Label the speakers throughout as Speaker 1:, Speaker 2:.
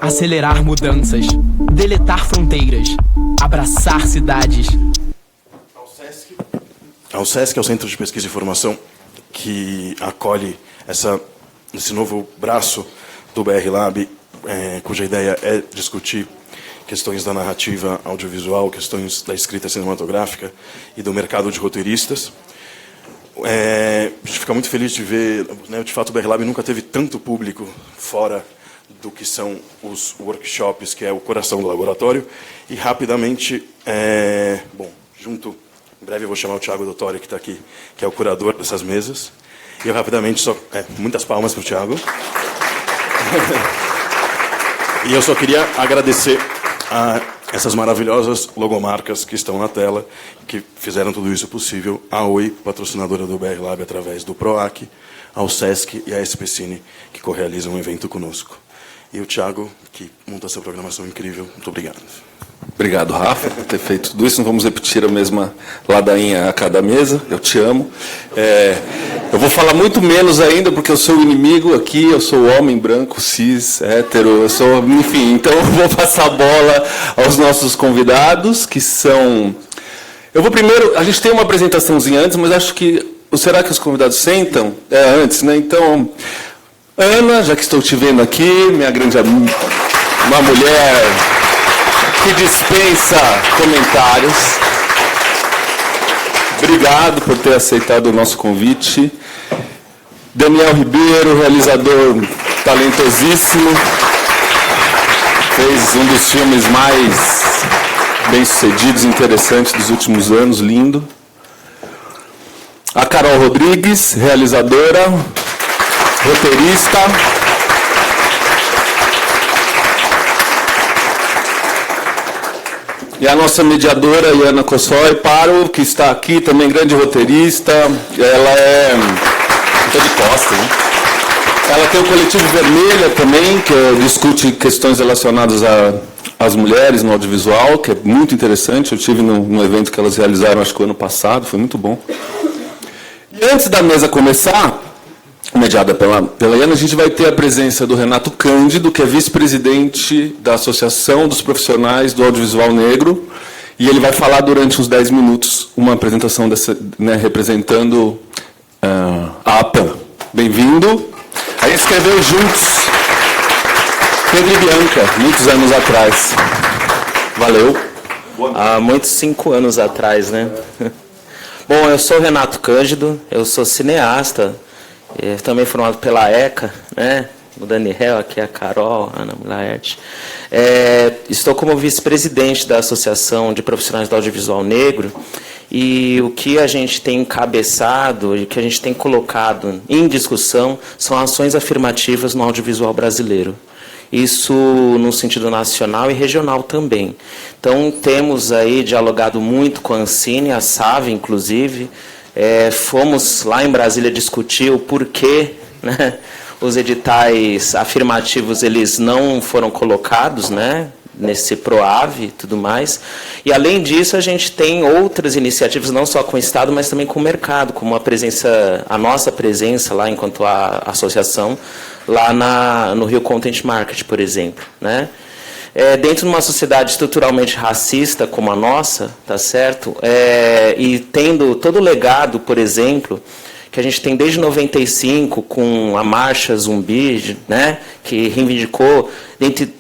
Speaker 1: acelerar mudanças, deletar fronteiras, abraçar cidades.
Speaker 2: Ao SESC é o Centro de Pesquisa e Formação que acolhe esse novo braço do BR Lab, cuja ideia é discutir questões da narrativa audiovisual, questões da escrita cinematográfica e do mercado de roteiristas. A gente fica muito feliz de ver, né, de fato, o BR Lab nunca teve tanto público fora do que são os workshops, que é o coração do laboratório. E, rapidamente, em breve eu vou chamar o Thiago Dottori, que está aqui, que é o curador dessas mesas. E eu, rapidamente, muitas palmas para o Thiago. E eu só queria agradecer a essas maravilhosas logomarcas que estão na tela, que fizeram tudo isso possível. A Oi, patrocinadora do BR Lab através do PROAC, ao SESC e à SPCine, que co-realizam um evento conosco. E o Thiago, que monta essa programação incrível. Muito obrigado.
Speaker 3: Obrigado, Rafa, por ter feito tudo isso. Não vamos repetir a mesma ladainha a cada mesa. Eu te amo. Eu vou falar muito menos ainda, porque eu sou o inimigo aqui. Eu sou o homem branco, cis, hétero. Enfim, então eu vou passar a bola aos nossos convidados, que são... Eu vou primeiro... A gente tem uma apresentaçãozinha antes, mas acho que... Será que os convidados sentam? Antes, né? Então... Ana, já que estou te vendo aqui, minha grande amiga, uma mulher que dispensa comentários. Obrigado por ter aceitado o nosso convite. Daniel Ribeiro, realizador talentosíssimo, fez um dos filmes mais bem-sucedidos e interessantes dos últimos anos, lindo. A Carol Rodrigues, realizadora, roteirista. E a nossa mediadora, Iana Kossoi Paro, que está aqui, também grande roteirista. Ela é... Estou de costas, né? Ela tem o Coletivo Vermelha também, que discute questões relacionadas às mulheres no audiovisual, que é muito interessante. Eu estive num evento que elas realizaram, acho que o ano passado, foi muito bom. E antes da mesa começar... mediada pela Iana, a gente vai ter a presença do Renato Cândido, que é vice-presidente da Associação dos Profissionais do Audiovisual Negro, e ele vai falar durante uns 10 minutos uma apresentação representando a APAN. Bem-vindo. A gente escreveu juntos, Pedro e Bianca, muitos anos atrás. Valeu.
Speaker 4: Há muitos 5 anos atrás, né? Bom, eu sou o Renato Cândido, eu sou cineasta, também formado pela ECA, né? O Daniel, aqui a Carol, a Ana Mulaerte. Estou como vice-presidente da Associação de Profissionais do Audiovisual Negro, e o que a gente tem encabeçado e o que a gente tem colocado em discussão são ações afirmativas no audiovisual brasileiro. Isso no sentido nacional e regional também. Então, temos aí dialogado muito com a Ancine, a SAV, inclusive. Fomos lá em Brasília discutir o porquê, né, os editais afirmativos eles não foram colocados, né, nesse PROAV e tudo mais. E, além disso, a gente tem outras iniciativas, não só com o Estado, mas também com o mercado, como a nossa presença lá, enquanto a associação, lá no Rio Content Market, por exemplo, né? Dentro de uma sociedade estruturalmente racista como a nossa, tá certo? E tendo todo o legado, por exemplo, que a gente tem desde 95 com a Marcha Zumbi, né, que reivindicou, dentre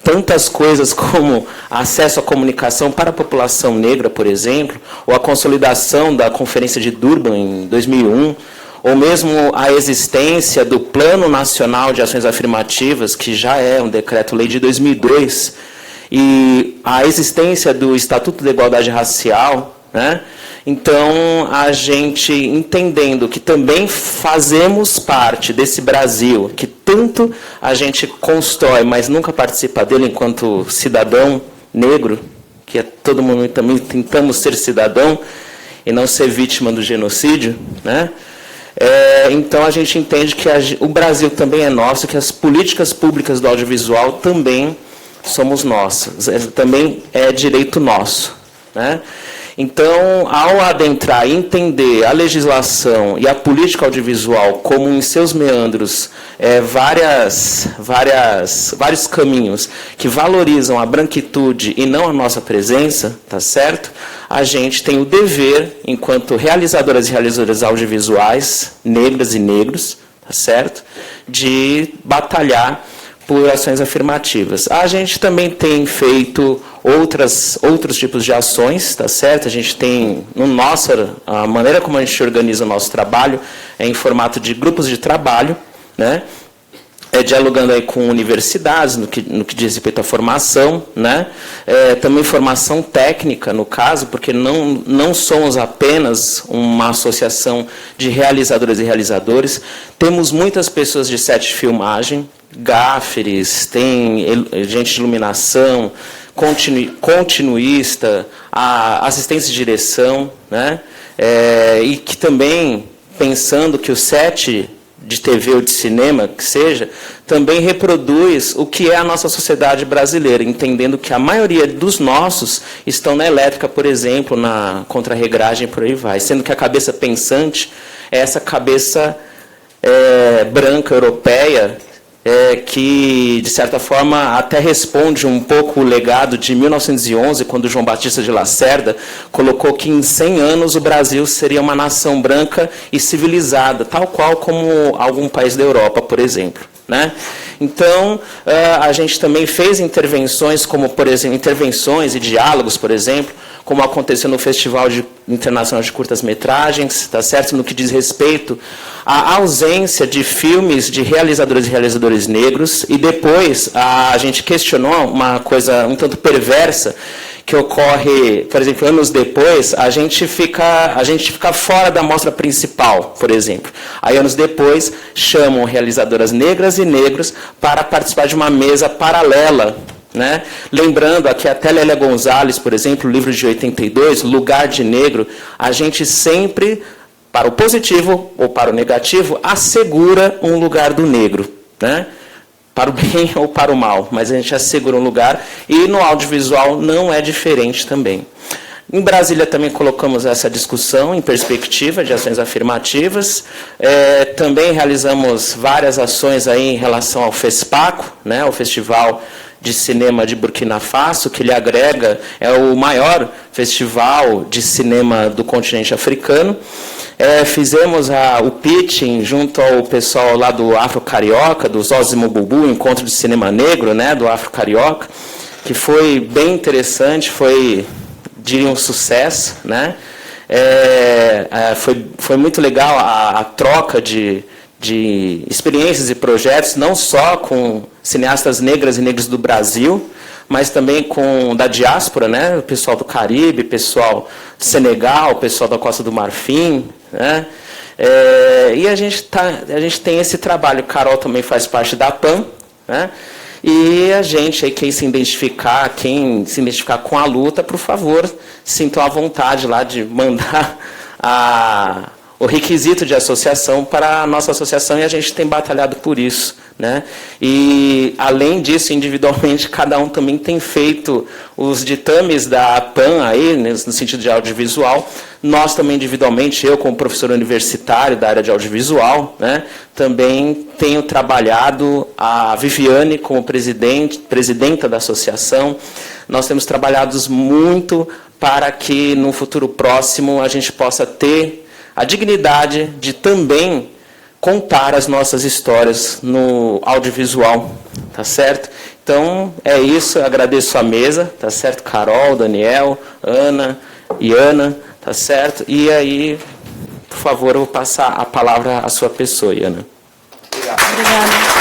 Speaker 4: tantas coisas como acesso à comunicação para a população negra, por exemplo, ou a consolidação da Conferência de Durban em 2001, ou mesmo a existência do Plano Nacional de Ações Afirmativas, que já é um decreto-lei de 2002, e a existência do Estatuto da Igualdade Racial, né? Então, a gente, entendendo que também fazemos parte desse Brasil, que tanto a gente constrói, mas nunca participa dele enquanto cidadão negro, que todo mundo também tentamos ser cidadão e não ser vítima do genocídio, né? Então, a gente entende que o Brasil também é nosso, que as políticas públicas do audiovisual também somos nossas, também é direito nosso, né? Então, ao adentrar e entender a legislação e a política audiovisual como em seus meandros vários caminhos que valorizam a branquitude e não a nossa presença, tá certo? A gente tem o dever, enquanto realizadoras e realizadores audiovisuais, negras e negros, tá certo? De batalhar por ações afirmativas. A gente também tem feito outros tipos de ações, tá certo? A gente tem, a maneira como a gente organiza o nosso trabalho é em formato de grupos de trabalho, né? Dialogando aí com universidades, no que diz respeito à formação, né? Também formação técnica, no caso, porque não somos apenas uma associação de realizadoras e realizadores, temos muitas pessoas de set de filmagem, gaffers, tem gente de iluminação, continuista, assistência de direção, né? E que também, pensando que o set de TV ou de cinema, que seja, também reproduz o que é a nossa sociedade brasileira, entendendo que a maioria dos nossos estão na elétrica, por exemplo, na contra-regragem, por aí vai, sendo que a cabeça pensante é essa cabeça branca, europeia, que, de certa forma, até responde um pouco o legado de 1911, quando João Batista de Lacerda colocou que em 100 anos o Brasil seria uma nação branca e civilizada, tal qual como algum país da Europa, por exemplo, né? Então, a gente também fez intervenções, como, por exemplo, intervenções e diálogos, por exemplo, como aconteceu no Festival Internacional de Curtas-Metragens, tá certo? No que diz respeito à ausência de filmes de realizadoras e realizadores negros, e depois a gente questionou uma coisa um tanto perversa, que ocorre, por exemplo, anos depois, a gente fica fora da mostra principal, por exemplo. Aí, anos depois, chamam realizadoras negras e negros para participar de uma mesa paralela, né? Lembrando aqui até Lélia Gonzalez, por exemplo, o livro de 82, Lugar de Negro, a gente sempre, para o positivo ou para o negativo, assegura um lugar do negro, né? Para o bem ou para o mal, mas a gente assegura um lugar, e no audiovisual não é diferente também. Em Brasília também colocamos essa discussão em perspectiva de ações afirmativas. Também realizamos várias ações aí em relação ao FESPACO, né, o Festival de Cinema de Burkina Faso, que ele agrega, é o maior festival de cinema do continente africano. Fizemos o pitching junto ao pessoal lá do Afro Carioca, do Zózimo Bubu, Encontro de Cinema Negro, né, do Afro Carioca, que foi bem interessante, foi, diria, um sucesso, né? Foi muito legal a troca de experiências e projetos, não só com cineastas negras e negros do Brasil, mas também com da diáspora, né? O pessoal do Caribe, pessoal do Senegal, pessoal da Costa do Marfim, né? E a gente tem esse trabalho. Carol também faz parte da PAN, né? E a gente, aí, quem se identificar com a luta, por favor, sintam à vontade lá de mandar o requisito de associação para a nossa associação, e a gente tem batalhado por isso, né? E, além disso, individualmente, cada um também tem feito os ditames da PAN, aí, no sentido de audiovisual. Nós também, individualmente, eu como professor universitário da área de audiovisual, né, também tenho trabalhado, a Viviane como presidenta da associação. Nós temos trabalhado muito para que, no futuro próximo, a gente possa ter a dignidade de também contar as nossas histórias no audiovisual, tá certo? Então, é isso, eu agradeço a mesa, tá certo? Carol, Daniel, Ana, Iana, tá certo? E aí, por favor, eu vou passar a palavra à sua pessoa, Iana.
Speaker 5: Obrigada.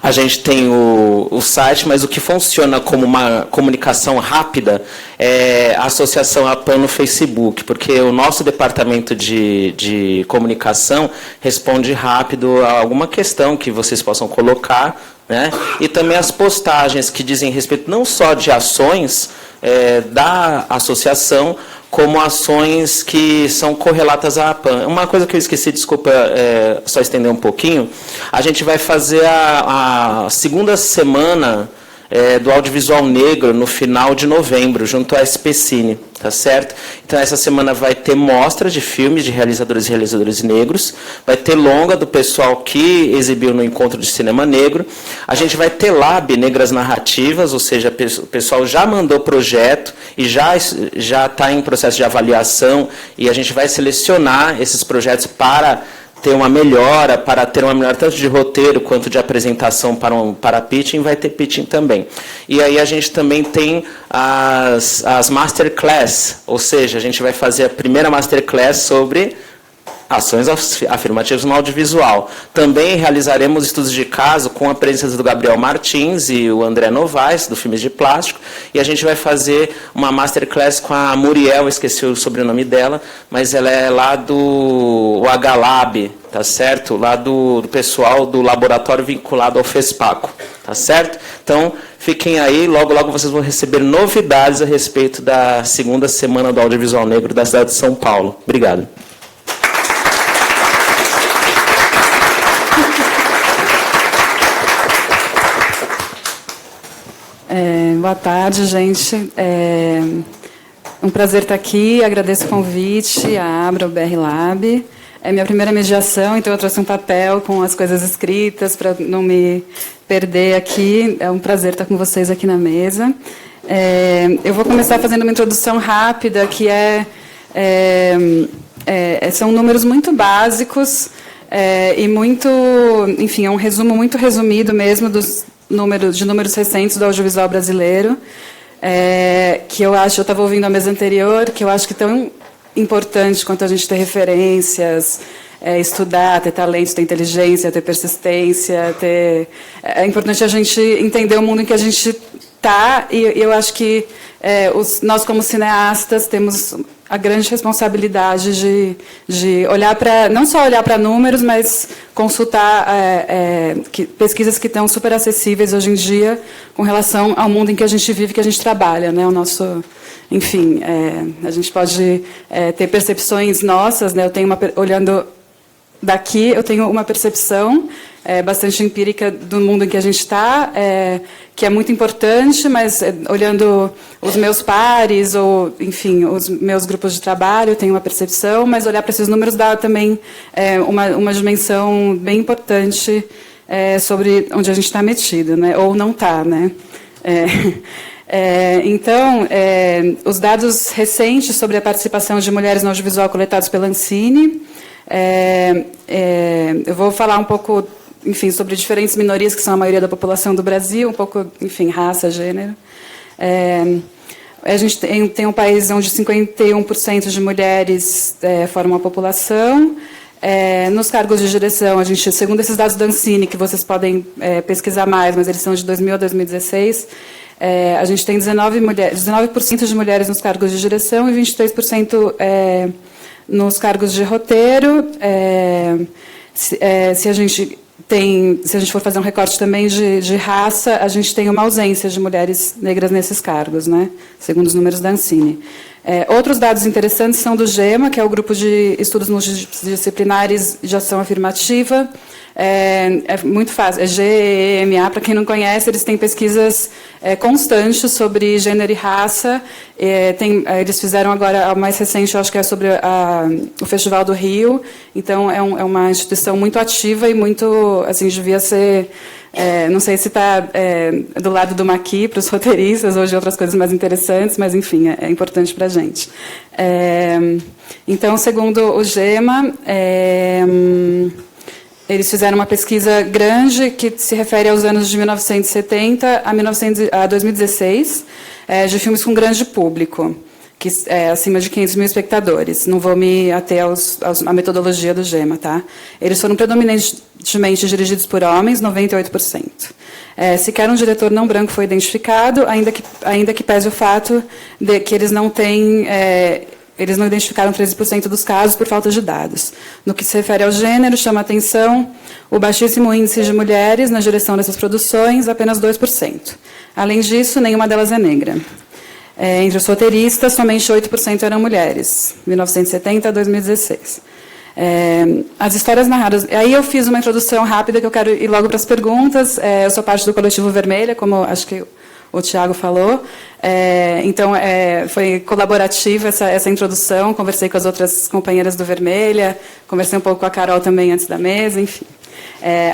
Speaker 4: A gente tem o site, mas o que funciona como uma comunicação rápida é a associação à PAN no Facebook, porque o nosso departamento de comunicação responde rápido a alguma questão que vocês possam colocar, né? E também as postagens que dizem respeito não só de ações da associação, como ações que são correlatas à APAN. Uma coisa que eu esqueci, desculpa, só estender um pouquinho, a gente vai fazer a segunda semana do audiovisual negro no final de novembro, junto à SPCine, tá certo? Então, essa semana vai ter mostras de filmes de realizadores e realizadores negros, vai ter longa do pessoal que exibiu no Encontro de Cinema Negro, a gente vai ter lab Negras Narrativas, ou seja, o pessoal já mandou projeto e já está em processo de avaliação, e a gente vai selecionar esses projetos para ter uma melhora, para ter uma melhora tanto de roteiro quanto de apresentação para pitching, vai ter pitching também. E aí a gente também tem as masterclass, ou seja, a gente vai fazer a primeira masterclass sobre ações afirmativas no audiovisual. Também realizaremos estudos de caso com a presença do Gabriel Martins e o André Novaes, do Filmes de Plástico, e a gente vai fazer uma masterclass com a Muriel, esqueci o sobrenome dela, mas ela é lá do H-Lab, tá certo? Lá do pessoal do laboratório vinculado ao FESPACO, tá certo? Então, fiquem aí, logo, logo vocês vão receber novidades a respeito da segunda semana do Audiovisual Negro da cidade de São Paulo. Obrigado.
Speaker 5: Boa tarde, gente. É um prazer estar aqui. Agradeço o convite, a Abra, o BR Lab. É minha primeira mediação, então eu trouxe um papel com as coisas escritas para não me perder aqui. É um prazer estar com vocês aqui na mesa. Eu vou começar fazendo uma introdução rápida, que são números muito básicos e muito, enfim, é um resumo muito resumido mesmo dos números recentes do audiovisual brasileiro, que eu estava ouvindo a mesa anterior, que eu acho que tão importante quanto a gente ter referências, estudar, ter talento, ter inteligência, ter persistência, é importante a gente entender o mundo em que a gente está, e eu acho que nós, como cineastas, temos a grande responsabilidade de olhar não só olhar para números, mas consultar pesquisas que estão super acessíveis hoje em dia com relação ao mundo em que a gente vive, que a gente trabalha, né? Enfim, a gente pode ter percepções nossas, né? Olhando daqui, eu tenho uma percepção bastante empírica do mundo em que a gente está, que é muito importante, mas olhando os meus pares, ou, enfim, os meus grupos de trabalho, eu tenho uma percepção, mas olhar para esses números dá também uma dimensão bem importante sobre onde a gente está metido, né? Ou não está, né? Então, os dados recentes sobre a participação de mulheres no audiovisual coletados pela Ancine, eu vou falar um pouco, enfim, sobre diferentes minorias que são a maioria da população do Brasil, um pouco, enfim, raça, gênero. A gente tem um país onde 51% de mulheres formam a população. Nos cargos de direção, a gente, segundo esses dados da Ancine, que vocês podem pesquisar mais, mas eles são de 2000 a 2016, a gente tem 19% de mulheres nos cargos de direção e 23% nos cargos de roteiro. Se a gente for fazer um recorte também de raça, a gente tem uma ausência de mulheres negras nesses cargos, né? Segundo os números da Ancine. Outros dados interessantes são do GEMA, que é o Grupo de Estudos Multidisciplinares de Ação Afirmativa. É muito fácil, GEMA, para quem não conhece, eles têm pesquisas constantes sobre gênero e raça. Eles fizeram agora, a mais recente, eu acho que é sobre o Festival do Rio. Então, é uma instituição muito ativa e muito, assim, devia ser... não sei se está do lado do Maqui para os roteiristas ou de outras coisas mais interessantes, mas, enfim, é importante para a gente. Então, segundo o GEMA, eles fizeram uma pesquisa grande que se refere aos anos de 1970 a 2016, de filmes com grande público, que acima de 500 mil espectadores. Não vou me ater à metodologia do GEMA, tá? Eles foram predominantemente dirigidos por homens, 98%. Sequer um diretor não branco foi identificado, ainda que pese o fato de que eles não têm... Eles não identificaram 13% dos casos por falta de dados. No que se refere ao gênero, chama a atenção o baixíssimo índice de mulheres na direção dessas produções, apenas 2%. Além disso, nenhuma delas é negra. Entre os roteiristas, somente 8% eram mulheres, 1970 a 2016. As histórias narradas... Aí eu fiz uma introdução rápida, que eu quero ir logo para as perguntas. Eu sou parte do Coletivo Vermelha, como acho que o Tiago falou. Então, foi colaborativa essa introdução. Conversei com as outras companheiras do Vermelha, conversei um pouco com a Carol também antes da mesa, enfim.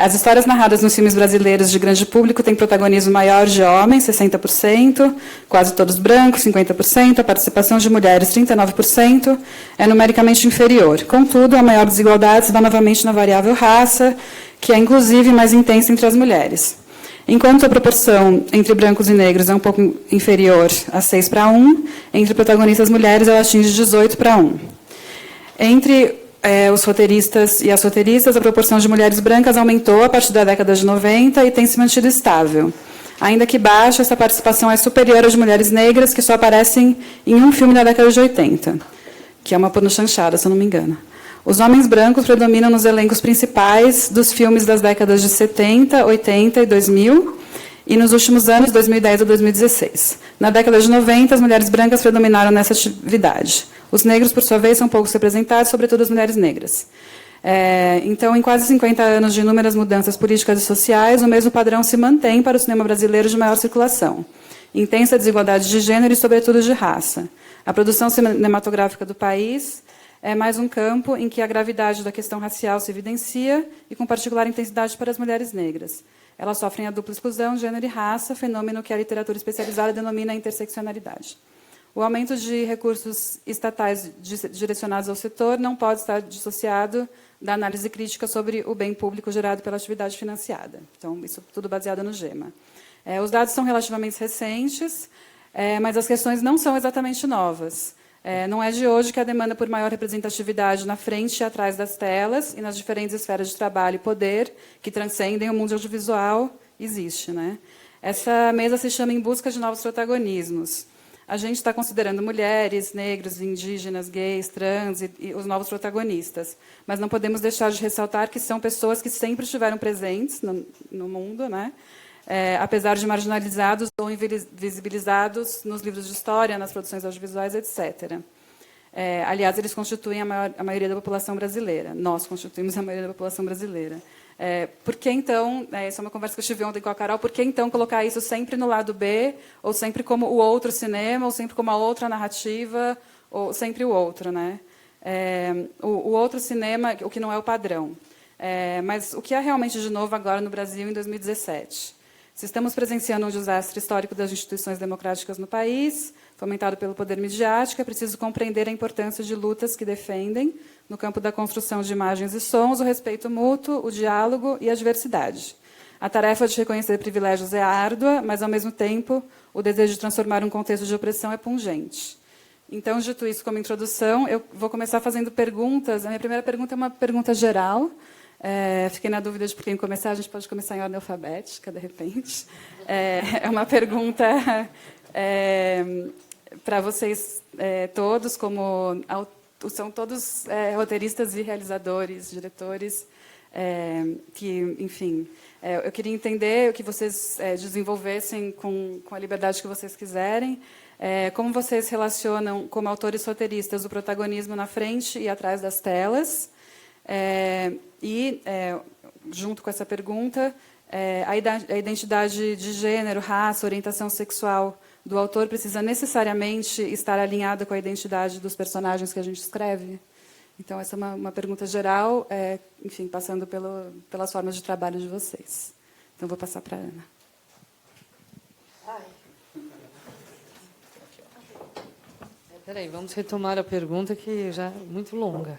Speaker 5: As histórias narradas nos filmes brasileiros de grande público têm protagonismo maior de homens, 60%, quase todos brancos, 50%, a participação de mulheres, 39%, é numericamente inferior. Contudo, a maior desigualdade se dá novamente na variável raça, que é, inclusive, mais intensa entre as mulheres. Enquanto a proporção entre brancos e negros é um pouco inferior a 6:1, entre protagonistas mulheres ela atinge 18:1. Entre os roteiristas e as roteiristas, a proporção de mulheres brancas aumentou a partir da década de 90 e tem se mantido estável. Ainda que baixa, essa participação é superior às de mulheres negras, que só aparecem em um filme da década de 80, que é Uma Pornochanchada, se eu não me engano. Os homens brancos predominam nos elencos principais dos filmes das décadas de 70, 80 e 2000, e nos últimos anos, 2010 a 2016. Na década de 90, as mulheres brancas predominaram nessa atividade. Os negros, por sua vez, são poucos representados, sobretudo as mulheres negras. Então, em quase 50 anos de inúmeras mudanças políticas e sociais, o mesmo padrão se mantém para o cinema brasileiro de maior circulação. Intensa desigualdade de gênero e, sobretudo, de raça. A produção cinematográfica do país é mais um campo em que a gravidade da questão racial se evidencia e com particular intensidade para as mulheres negras. Elas sofrem a dupla exclusão, gênero e raça, fenômeno que a literatura especializada denomina interseccionalidade. O aumento de recursos estatais direcionados ao setor não pode estar dissociado da análise crítica sobre o bem público gerado pela atividade financiada. Então, isso tudo baseado no GEMA. Os dados são relativamente recentes, mas as questões não são exatamente novas. Não é de hoje que a demanda por maior representatividade na frente e atrás das telas e nas diferentes esferas de trabalho e poder que transcendem o mundo audiovisual existe, né? Essa mesa se chama Em Busca de Novos Protagonismos. A gente está considerando mulheres, negros, indígenas, gays, trans e os novos protagonistas. Mas não podemos deixar de ressaltar que são pessoas que sempre estiveram presentes no mundo, né? Apesar de marginalizados ou invisibilizados nos livros de história, nas produções audiovisuais, etc. Aliás, eles constituem a maioria da população brasileira. Nós constituímos a maioria da população brasileira. Por que, então, essa é uma conversa que eu tive ontem com a Carol, por que, então, colocar isso sempre no lado B, ou sempre como o outro cinema, ou sempre como a outra narrativa, ou sempre o outro, né? O outro cinema, o que não é o padrão. Mas o que é realmente de novo agora no Brasil, em 2017? Se estamos presenciando um desastre histórico das instituições democráticas no país, fomentado pelo poder midiático, é preciso compreender a importância de lutas que defendem, no campo da construção de imagens e sons, o respeito mútuo, o diálogo e a diversidade. A tarefa de reconhecer privilégios é árdua, mas, ao mesmo tempo, o desejo de transformar um contexto de opressão é pungente. Então, dito isso como introdução, eu vou começar fazendo perguntas. A minha primeira pergunta é uma pergunta geral. Fiquei na dúvida de por quem começar. A gente pode começar em ordem alfabética, de repente. É uma pergunta para vocês todos, como são todos roteiristas e realizadores, diretores, que, enfim, eu queria entender o que vocês desenvolvessem com a liberdade que vocês quiserem, como vocês relacionam, como autores roteiristas, o protagonismo na frente e atrás das telas, junto com essa pergunta, a identidade de gênero, raça, orientação sexual do autor precisa necessariamente estar alinhada com a identidade dos personagens que a gente escreve? Então, essa é uma pergunta geral, enfim, passando pelas formas de trabalho de vocês. Então, vou passar para a Ana.
Speaker 6: Espera aí, vamos retomar a pergunta, que já é muito longa.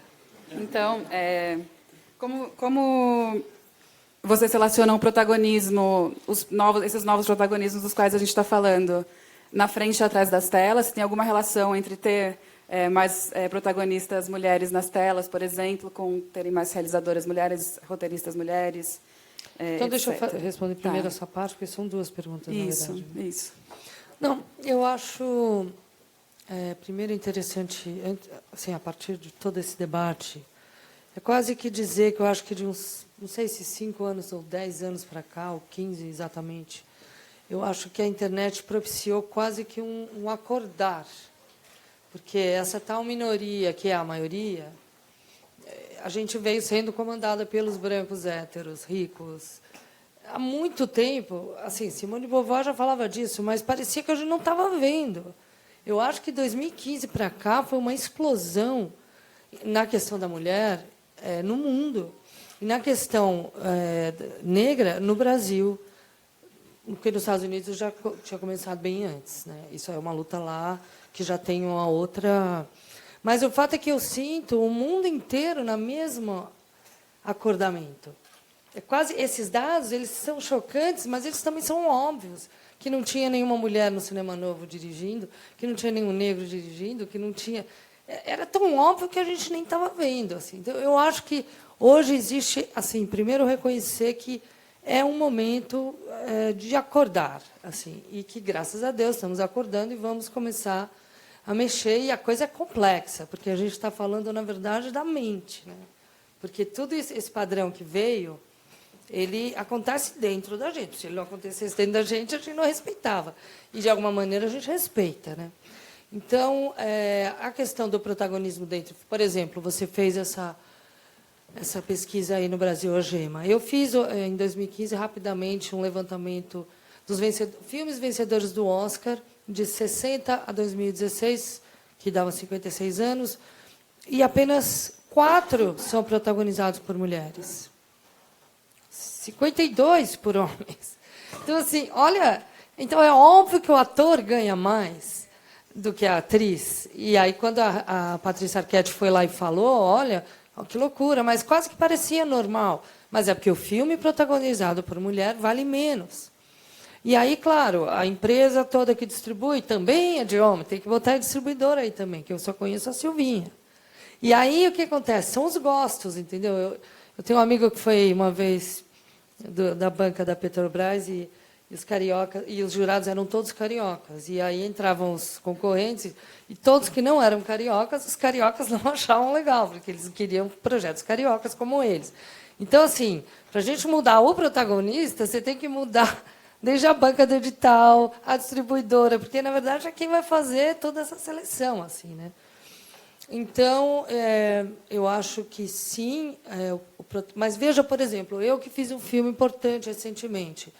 Speaker 5: Então, como vocês relacionam o protagonismo, esses novos protagonismos dos quais a gente está falando, na frente e atrás das telas? Se tem alguma relação entre ter mais protagonistas mulheres nas telas, por exemplo, com terem mais realizadoras mulheres, roteiristas mulheres?
Speaker 6: Então, deixa eu responder primeiro
Speaker 5: Tá.
Speaker 6: essa parte, porque são duas perguntas, na verdade.
Speaker 5: Isso.
Speaker 6: Não, eu acho, primeiro, interessante, assim, a partir de todo esse debate, é quase que dizer que eu acho que de uns, não sei se 5 anos ou 10 anos para cá, ou 15 exatamente, eu acho que a internet propiciou quase que um acordar. Porque essa tal minoria, que é a maioria, a gente veio sendo comandada pelos brancos héteros, ricos. Há muito tempo, assim, Simone de Beauvoir já falava disso, mas parecia que a gente não estava vendo. Eu acho que 2015 para cá foi uma explosão na questão da mulher no mundo e na questão negra no Brasil, porque nos Estados Unidos já tinha começado bem antes, né? Isso é uma luta lá que já tem uma outra. Mas o fato é que eu sinto o mundo inteiro na mesma acordamento. É quase esses dados, eles são chocantes, mas eles também são óbvios, que não tinha nenhuma mulher no cinema novo dirigindo, que não tinha nenhum negro dirigindo, que não tinha. Era tão óbvio que a gente nem estava vendo, assim. Então, eu acho que hoje existe, assim, primeiro reconhecer que é um momento de acordar, assim, e que graças a Deus estamos acordando e vamos começar a mexer, e a coisa é complexa, porque a gente está falando, na verdade, da mente, né? Porque tudo esse padrão que veio, ele acontece dentro da gente. Se ele não acontecesse dentro da gente, a gente não respeitava. E, de alguma maneira, a gente respeita, né? Então, a questão do protagonismo dentro... Por exemplo, você fez essa pesquisa aí no Brasil, a Gema. Eu fiz, em 2015, rapidamente, um levantamento dos filmes vencedores do Oscar, de 60 a 2016, que dava 56 anos, e apenas 4 são protagonizados por mulheres. 52 por homens. Então, assim, olha... Então, é óbvio que o ator ganha mais do que a atriz. E aí, quando a Patrícia Arquette foi lá e falou, olha, que loucura, mas quase que parecia normal. Mas é porque o filme protagonizado por mulher vale menos. E aí, claro, a empresa toda que distribui também é de homem. Tem que botar a distribuidora aí também, que eu só conheço a Silvinha. E aí, o que acontece? São os gostos, entendeu? Eu tenho um amigo que foi, uma vez, da banca da Petrobras, e os cariocas, e os jurados eram todos cariocas. E aí entravam os concorrentes, e todos que não eram cariocas, os cariocas não achavam legal, porque eles queriam projetos cariocas como eles. Então, assim, para a gente mudar o protagonista, você tem que mudar desde a banca do edital, a distribuidora, porque, na verdade, é quem vai fazer toda essa seleção, assim, né? Então, eu acho que sim, mas veja, por exemplo, eu que fiz um filme importante recentemente,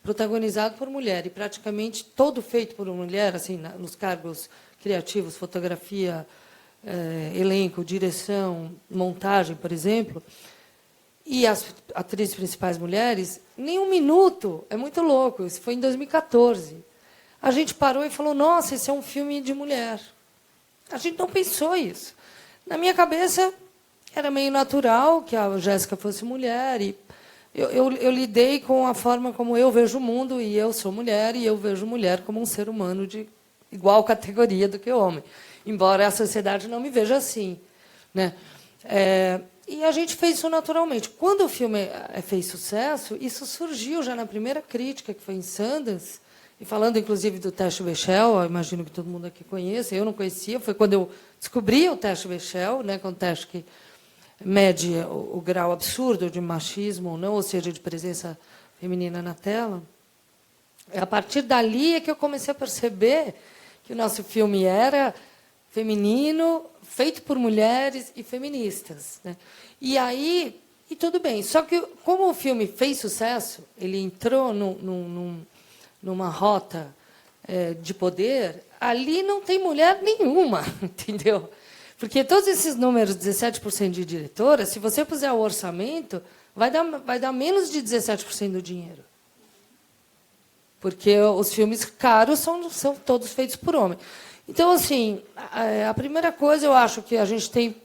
Speaker 6: protagonizado por mulher, e praticamente todo feito por uma mulher, assim, nos cargos criativos, fotografia, elenco, direção, montagem, por exemplo, e as atrizes principais mulheres, nem um minuto, é muito louco, isso foi em 2014. A gente parou e falou, nossa, esse é um filme de mulher. A gente não pensou isso. Na minha cabeça, era meio natural que a Jéssica fosse mulher, e eu lidei com a forma como eu vejo o mundo, e eu sou mulher, e eu vejo mulher como um ser humano de igual categoria do que homem, embora a sociedade não me veja assim, né? E a gente fez isso naturalmente. Quando o filme fez sucesso, isso surgiu já na primeira crítica, que foi em Sundance, e falando, inclusive, do teste Bechdel, eu imagino que todo mundo aqui conhece, eu não conhecia, foi quando eu descobri o teste Bechdel, né, que é um teste que mede o grau absurdo de machismo ou não, ou seja, de presença feminina na tela. A partir dali é que eu comecei a perceber que o nosso filme era feminino, feito por mulheres e feministas, né? E aí, e tudo bem. Só que, como o filme fez sucesso, ele entrou numa rota de poder, ali não tem mulher nenhuma, entendeu? Porque todos esses números, 17% de diretoras, se você puser o orçamento, vai dar menos de 17% do dinheiro. Porque os filmes caros são todos feitos por homem. Então, assim, a primeira coisa, eu acho que a gente tem,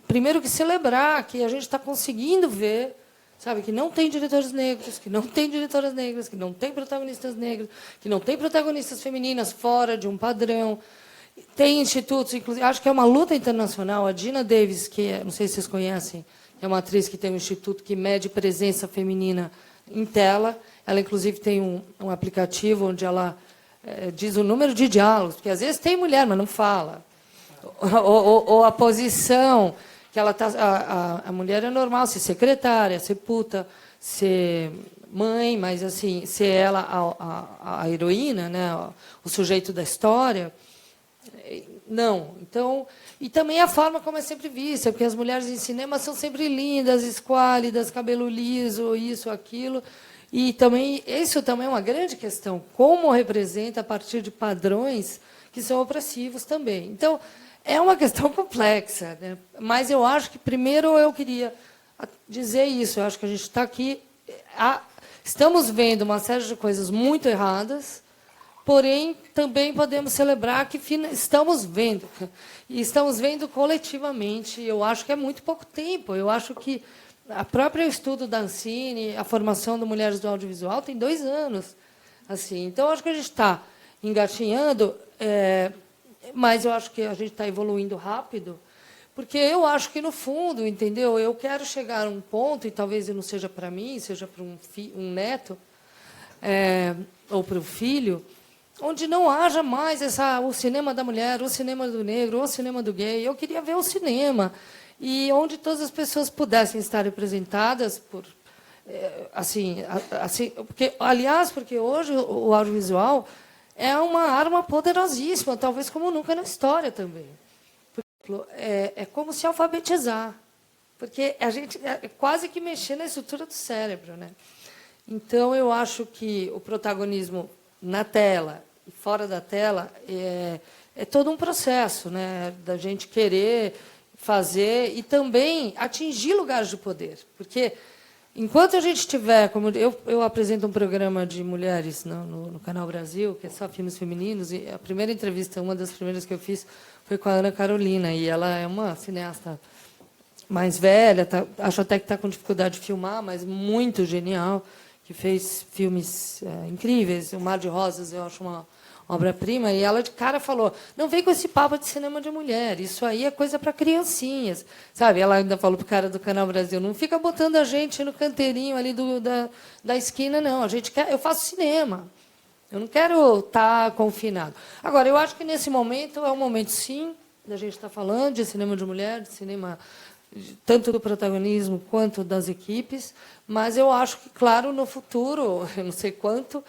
Speaker 6: primeiro, que celebrar que a gente está conseguindo ver, sabe, que não tem diretores negros, que não tem diretoras negras, que não tem protagonistas negros, que não tem protagonistas femininas fora de um padrão. Tem institutos, inclusive, acho que é uma luta internacional. A Gina Davis, que não sei se vocês conhecem, é uma atriz que tem um instituto que mede presença feminina em tela. Ela, inclusive, tem um aplicativo onde ela diz o número de diálogos, porque às vezes tem mulher, mas não fala. Ou a posição que ela tá. A mulher é normal ser secretária, ser puta, ser mãe, mas assim, ser ela a heroína, né, o sujeito da história, não. Então, e também a forma como é sempre vista, porque as mulheres em cinema são sempre lindas, esquálidas, cabelo liso, isso, aquilo. E também isso também é uma grande questão, como representa a partir de padrões que são opressivos também. Então, é uma questão complexa, né? Mas eu acho que primeiro eu queria dizer isso. Eu acho que a gente está aqui, estamos vendo uma série de coisas muito erradas, porém também podemos celebrar que estamos vendo, e estamos vendo coletivamente. Eu acho que é muito pouco tempo. Eu acho que a própria estudo da Ancine, a formação de mulheres do audiovisual, tem 2 anos. Assim, então, acho que a gente está engatinhando, mas eu acho que a gente está evoluindo rápido, porque eu acho que, no fundo, entendeu? Eu quero chegar a um ponto, e talvez não seja para mim, seja para um neto, ou para um filho, onde não haja mais o cinema da mulher, o cinema do negro, o cinema do gay. Eu queria ver o cinema, e onde todas as pessoas pudessem estar representadas por assim, porque hoje o audiovisual é uma arma poderosíssima, talvez como nunca na história também. Por exemplo, é como se alfabetizar, porque a gente é quase que mexer na estrutura do cérebro, né? Então, eu acho que o protagonismo na tela e fora da tela é todo um processo, né, da gente querer fazer e também atingir lugares de poder. Porque, enquanto a gente tiver... como eu apresento um programa de mulheres no Canal Brasil, que é só filmes femininos, e a primeira entrevista, uma das primeiras que eu fiz, foi com a Ana Carolina, e ela é uma cineasta mais velha, acho até que está com dificuldade de filmar, mas muito genial, que fez filmes incríveis. O Mar de Rosas, eu acho uma obra-prima, e ela de cara falou: não vem com esse papo de cinema de mulher, isso aí é coisa para criancinhas, sabe? Ela ainda falou para o cara do Canal Brasil: não fica botando a gente no canteirinho ali da esquina, não. Eu faço cinema, eu não quero estar confinado. Agora, eu acho que nesse momento é um momento, sim, da gente estar falando de cinema de mulher, de cinema tanto do protagonismo quanto das equipes, mas eu acho que, claro, no futuro, eu não sei quanto,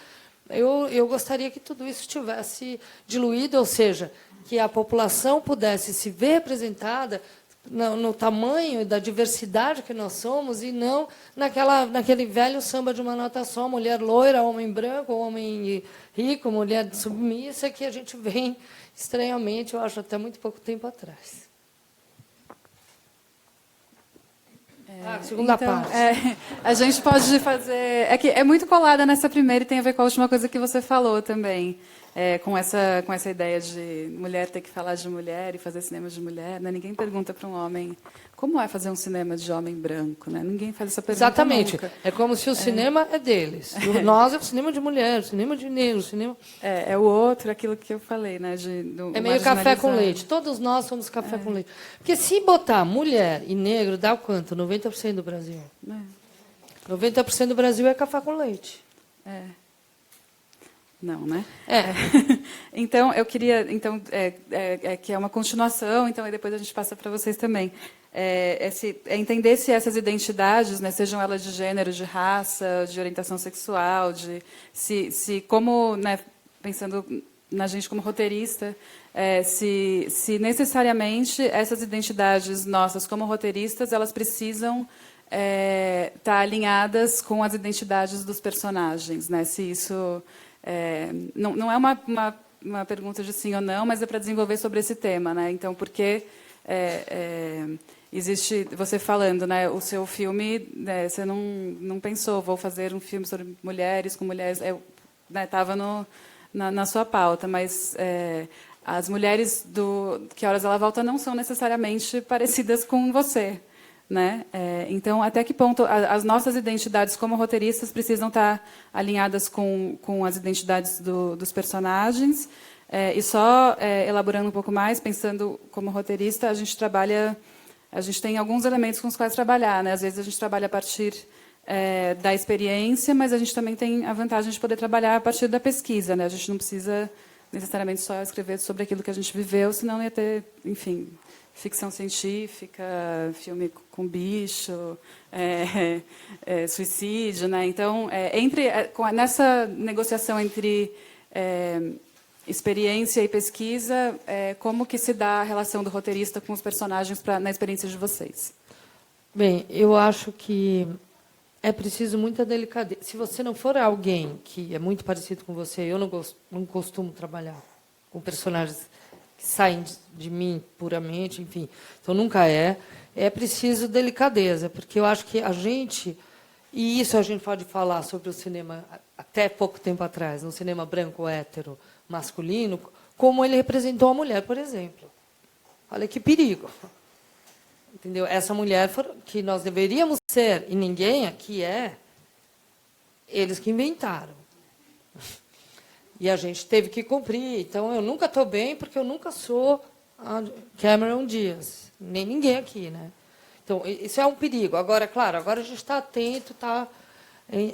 Speaker 6: eu gostaria que tudo isso tivesse diluído, ou seja, que a população pudesse se ver representada no tamanho da diversidade que nós somos, e não naquele velho samba de uma nota só, mulher loira, homem branco, homem rico, mulher submissa, que a gente vem estranhamente, eu acho, até muito pouco tempo atrás. Segunda parte.
Speaker 5: A gente pode fazer... É que é muito colada nessa primeira e tem a ver com a última coisa que você falou também, com essa ideia de mulher ter que falar de mulher e fazer cinema de mulher. Né? Ninguém pergunta para um homem como é fazer um cinema de homem branco. Né? Ninguém faz essa pergunta.
Speaker 6: Exatamente.
Speaker 5: Nunca.
Speaker 6: É como se o cinema é deles. Nós é o cinema de mulher, o cinema de negro, o cinema...
Speaker 5: É o outro, aquilo que eu falei. Né?
Speaker 6: É meio café com leite. Todos nós somos café com leite. Porque se botar mulher e negro, dá quanto? 90% do Brasil. 90% do Brasil é café com leite.
Speaker 5: Não, né? Então, eu queria... Então, que é uma continuação, então aí depois a gente passa para vocês também. Entender se essas identidades, né, sejam elas de gênero, de raça, de orientação sexual, se como, né, pensando na gente como roteirista, se necessariamente essas identidades nossas como roteiristas, elas precisam estar alinhadas com as identidades dos personagens, né? Se isso não é uma pergunta de sim ou não, mas é para desenvolver sobre esse tema, né? Então, porque existe você falando, né? O seu filme, né, você não pensou, vou fazer um filme sobre mulheres com mulheres, estava na sua pauta, mas as mulheres do Que Horas Ela Volta não são necessariamente parecidas com você, né? Então, até que ponto as nossas identidades como roteiristas precisam estar alinhadas com as identidades dos personagens? E só elaborando um pouco mais, pensando como roteirista, a gente tem alguns elementos com os quais trabalhar, né? Às vezes a gente trabalha a partir da experiência, mas a gente também tem a vantagem de poder trabalhar a partir da pesquisa, né? A gente não precisa necessariamente só escrever sobre aquilo que a gente viveu, senão ia ter, enfim, ficção científica, filme com bicho, suicídio, né? Então, nessa negociação entre experiência e pesquisa, como que se dá a relação do roteirista com os personagens na experiência de vocês?
Speaker 6: Bem, eu acho que é preciso muita delicadeza. Se você não for alguém que é muito parecido com você, eu não costumo trabalhar com personagens que saem de mim puramente, enfim. Então, nunca é. É preciso delicadeza, porque eu acho que a gente... E isso a gente pode falar sobre o cinema até pouco tempo atrás, no cinema branco, hétero, masculino, como ele representou a mulher, por exemplo. Olha que perigo. Entendeu? Essa mulher que nós deveríamos ser, e ninguém aqui é, eles que inventaram. E a gente teve que cumprir. Então, eu nunca estou bem, porque eu nunca sou a Cameron Diaz. Nem ninguém aqui, né? Então, isso é um perigo. Agora, claro, agora a gente está atento.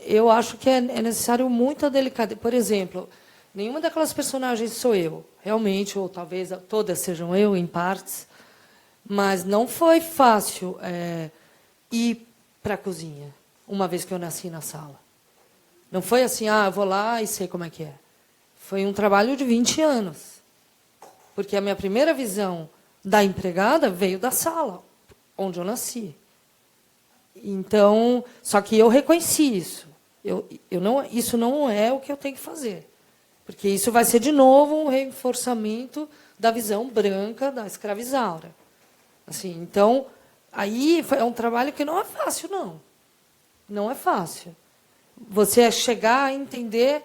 Speaker 6: Eu acho que é necessário muita delicadeza. Por exemplo, nenhuma daquelas personagens sou eu, realmente, ou talvez todas sejam eu, em partes. Mas não foi fácil ir para a cozinha, uma vez que eu nasci na sala. Não foi assim, eu vou lá e sei como é que é. Foi um trabalho de 20 anos. Porque a minha primeira visão da empregada veio da sala, onde eu nasci. Então, só que eu reconheci isso. Isso não é o que eu tenho que fazer. Porque isso vai ser, de novo, um reforçamento da visão branca da escravizaura. Assim, então, aí é um trabalho que não é fácil, não. Não é fácil. Você chegar a entender...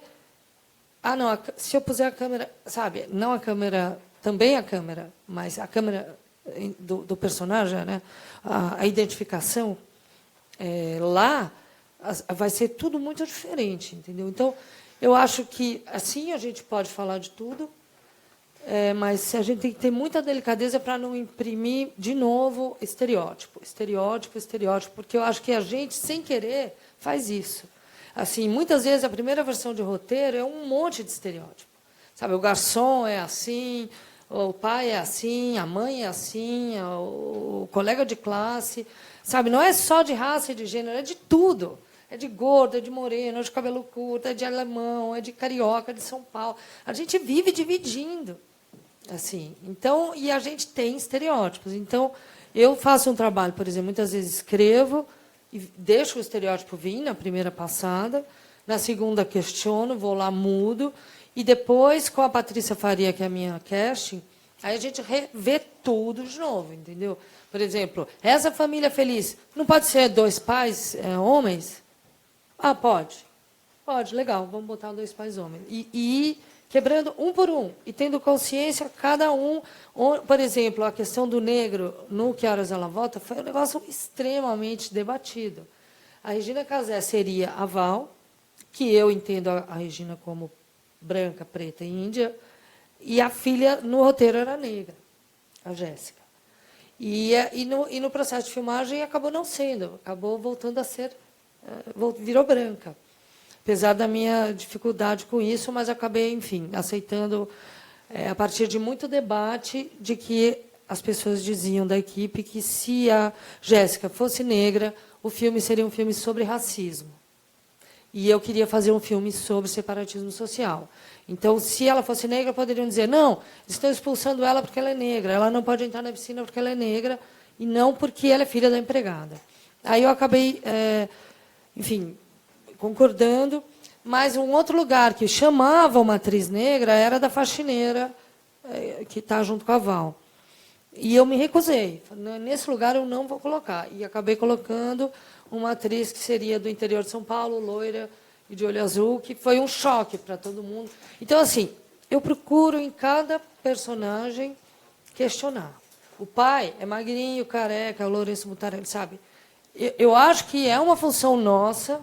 Speaker 6: não, se eu puser a câmera... Sabe, não a câmera... Também a câmera, mas a câmera do personagem, né? A identificação, lá vai ser tudo muito diferente, entendeu? Então, eu acho que, assim, a gente pode falar de tudo, mas a gente tem que ter muita delicadeza para não imprimir, de novo, estereótipo, porque eu acho que a gente, sem querer, faz isso. Assim, muitas vezes, a primeira versão de roteiro é um monte de estereótipo. Sabe, o garçom é assim, o pai é assim, a mãe é assim, o colega de classe. Sabe, não é só de raça e de gênero, é de tudo. É de gordo, é de moreno, é de cabelo curto, é de alemão, é de carioca, é de São Paulo. A gente vive dividindo. Assim, então, e a gente tem estereótipos. Então, eu faço um trabalho, por exemplo, muitas vezes escrevo e deixo o estereótipo vir na primeira passada, na segunda questiono, vou lá, mudo, e depois, com a Patrícia Faria, que é a minha casting, aí a gente revê tudo de novo, entendeu? Por exemplo, essa família feliz, não pode ser 2 pais homens? Pode. Pode, legal, vamos botar 2 pais homens. E quebrando um por um, e tendo consciência, cada um... Por exemplo, a questão do negro no Que Horas Ela Volta foi um negócio extremamente debatido. A Regina Casé seria a Val, que eu entendo a Regina como branca, preta e índia, e a filha, no roteiro, era negra, a Jéssica. E no processo de filmagem acabou não sendo, acabou voltando a ser... virou branca. Apesar da minha dificuldade com isso, mas acabei, enfim, aceitando, a partir de muito debate, de que as pessoas diziam da equipe que, se a Jéssica fosse negra, o filme seria um filme sobre racismo. E eu queria fazer um filme sobre separatismo social. Então, se ela fosse negra, poderiam dizer, não, estão expulsando ela porque ela é negra, ela não pode entrar na piscina porque ela é negra, e não porque ela é filha da empregada. Aí eu acabei, enfim, concordando, mas um outro lugar que chamava uma atriz negra era da faxineira, que está junto com a Val. E eu me recusei. Nesse lugar eu não vou colocar. E acabei colocando uma atriz que seria do interior de São Paulo, loira e de olho azul, que foi um choque para todo mundo. Então, assim, eu procuro em cada personagem questionar. O pai é magrinho, careca, é o Lourenço Mutarelli, sabe? Eu acho que é uma função nossa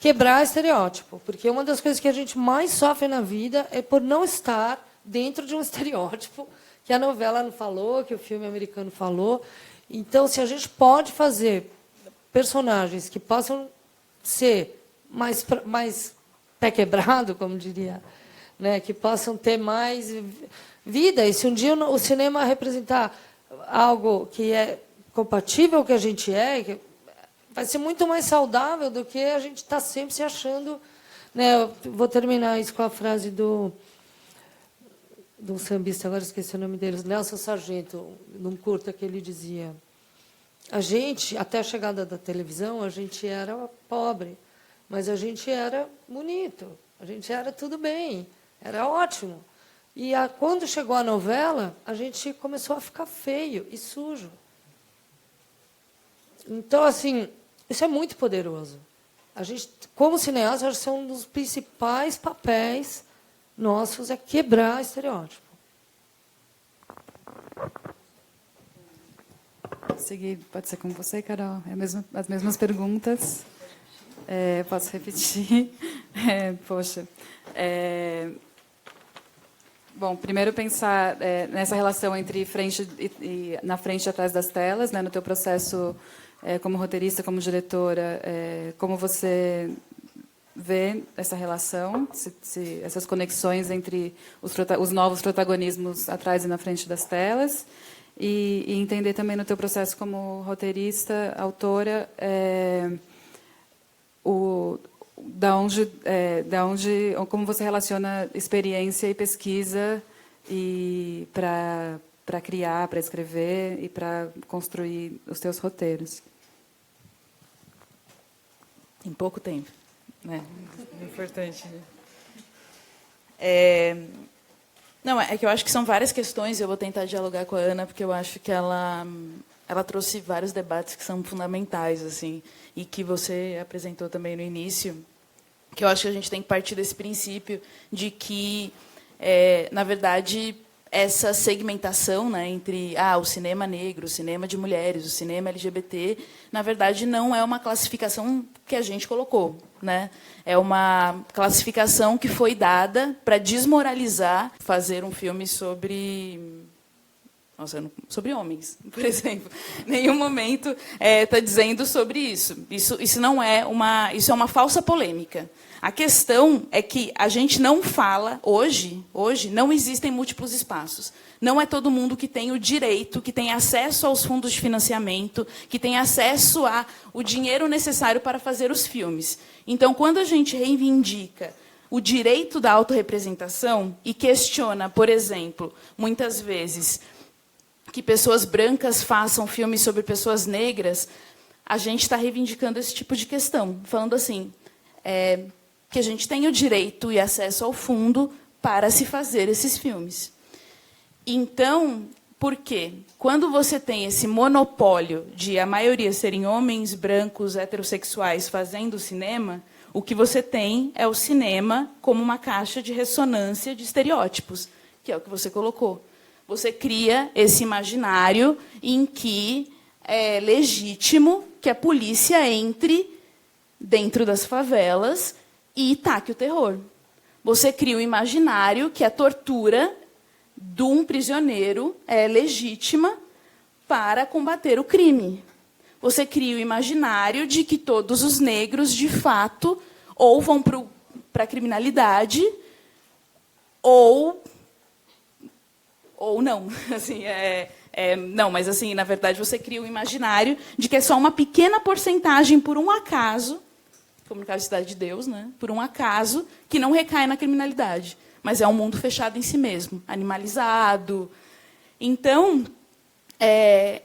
Speaker 6: quebrar estereótipo, porque uma das coisas que a gente mais sofre na vida é por não estar dentro de um estereótipo que a novela não falou, que o filme americano falou. Então, se a gente pode fazer personagens que possam ser mais pé quebrado, como diria, né, que possam ter mais vida, e se um dia o cinema representar algo que é compatível com o que a gente que vai ser muito mais saudável do que a gente está sempre se achando. Né? Eu vou terminar isso com a frase do sambista, agora esqueci o nome deles, Nelson Sargento, num curta que ele dizia: a gente, até a chegada da televisão, a gente era pobre, mas a gente era bonito, a gente era tudo bem, era ótimo. E quando chegou a novela, a gente começou a ficar feio e sujo. Então, assim, isso é muito poderoso. A gente, como cineasta, acho que é um dos principais papéis nossos é quebrar estereótipo.
Speaker 5: Seguir, pode ser com você, Carol? As mesmas perguntas. Posso repetir? Poxa. Bom, primeiro pensar nessa relação entre frente e na frente e atrás das telas, né, no teu processo como roteirista, como diretora, como você vê essa relação, essas conexões entre os novos protagonismos atrás e na frente das telas, e entender também no teu processo como roteirista, autora, como você relaciona experiência e pesquisa e para criar, para escrever e para construir os teus roteiros.
Speaker 7: Tem pouco tempo, né? É importante. Não, é que eu acho que são várias questões. Eu vou tentar dialogar com a Ana, porque eu acho que ela trouxe vários debates que são fundamentais, assim, e que você apresentou também no início, que eu acho que a gente tem que partir desse princípio de que, na verdade, essa segmentação, né, entre o cinema negro, o cinema de mulheres, o cinema LGBT, na verdade, não é uma classificação que a gente colocou, né? É uma classificação que foi dada para desmoralizar fazer um filme sobre homens, por exemplo. Em nenhum momento está dizendo sobre isso. Isso não é isso é uma falsa polêmica. A questão é que a gente não fala, hoje não existem múltiplos espaços. Não é todo mundo que tem o direito, que tem acesso aos fundos de financiamento, que tem acesso ao dinheiro necessário para fazer os filmes. Então, quando a gente reivindica o direito da autorrepresentação e questiona, por exemplo, muitas vezes, que pessoas brancas façam filmes sobre pessoas negras, a gente está reivindicando esse tipo de questão, falando assim, que a gente tem o direito e acesso ao fundo para se fazer esses filmes. Então, por quê? Quando você tem esse monopólio de a maioria serem homens brancos heterossexuais fazendo cinema, o que você tem é o cinema como uma caixa de ressonância de estereótipos, que é o que você colocou. Você cria esse imaginário em que é legítimo que a polícia entre dentro das favelas e taque o terror. Você cria o imaginário que a tortura de um prisioneiro é legítima para combater o crime. Você cria o imaginário de que todos os negros, de fato, ou vão para a criminalidade, ou não. Assim, não, mas, assim, na verdade, você cria o imaginário de que é só uma pequena porcentagem, por um acaso, como no caso de Cidade de Deus, né, por um acaso, que não recai na criminalidade. Mas é um mundo fechado em si mesmo, animalizado. Então,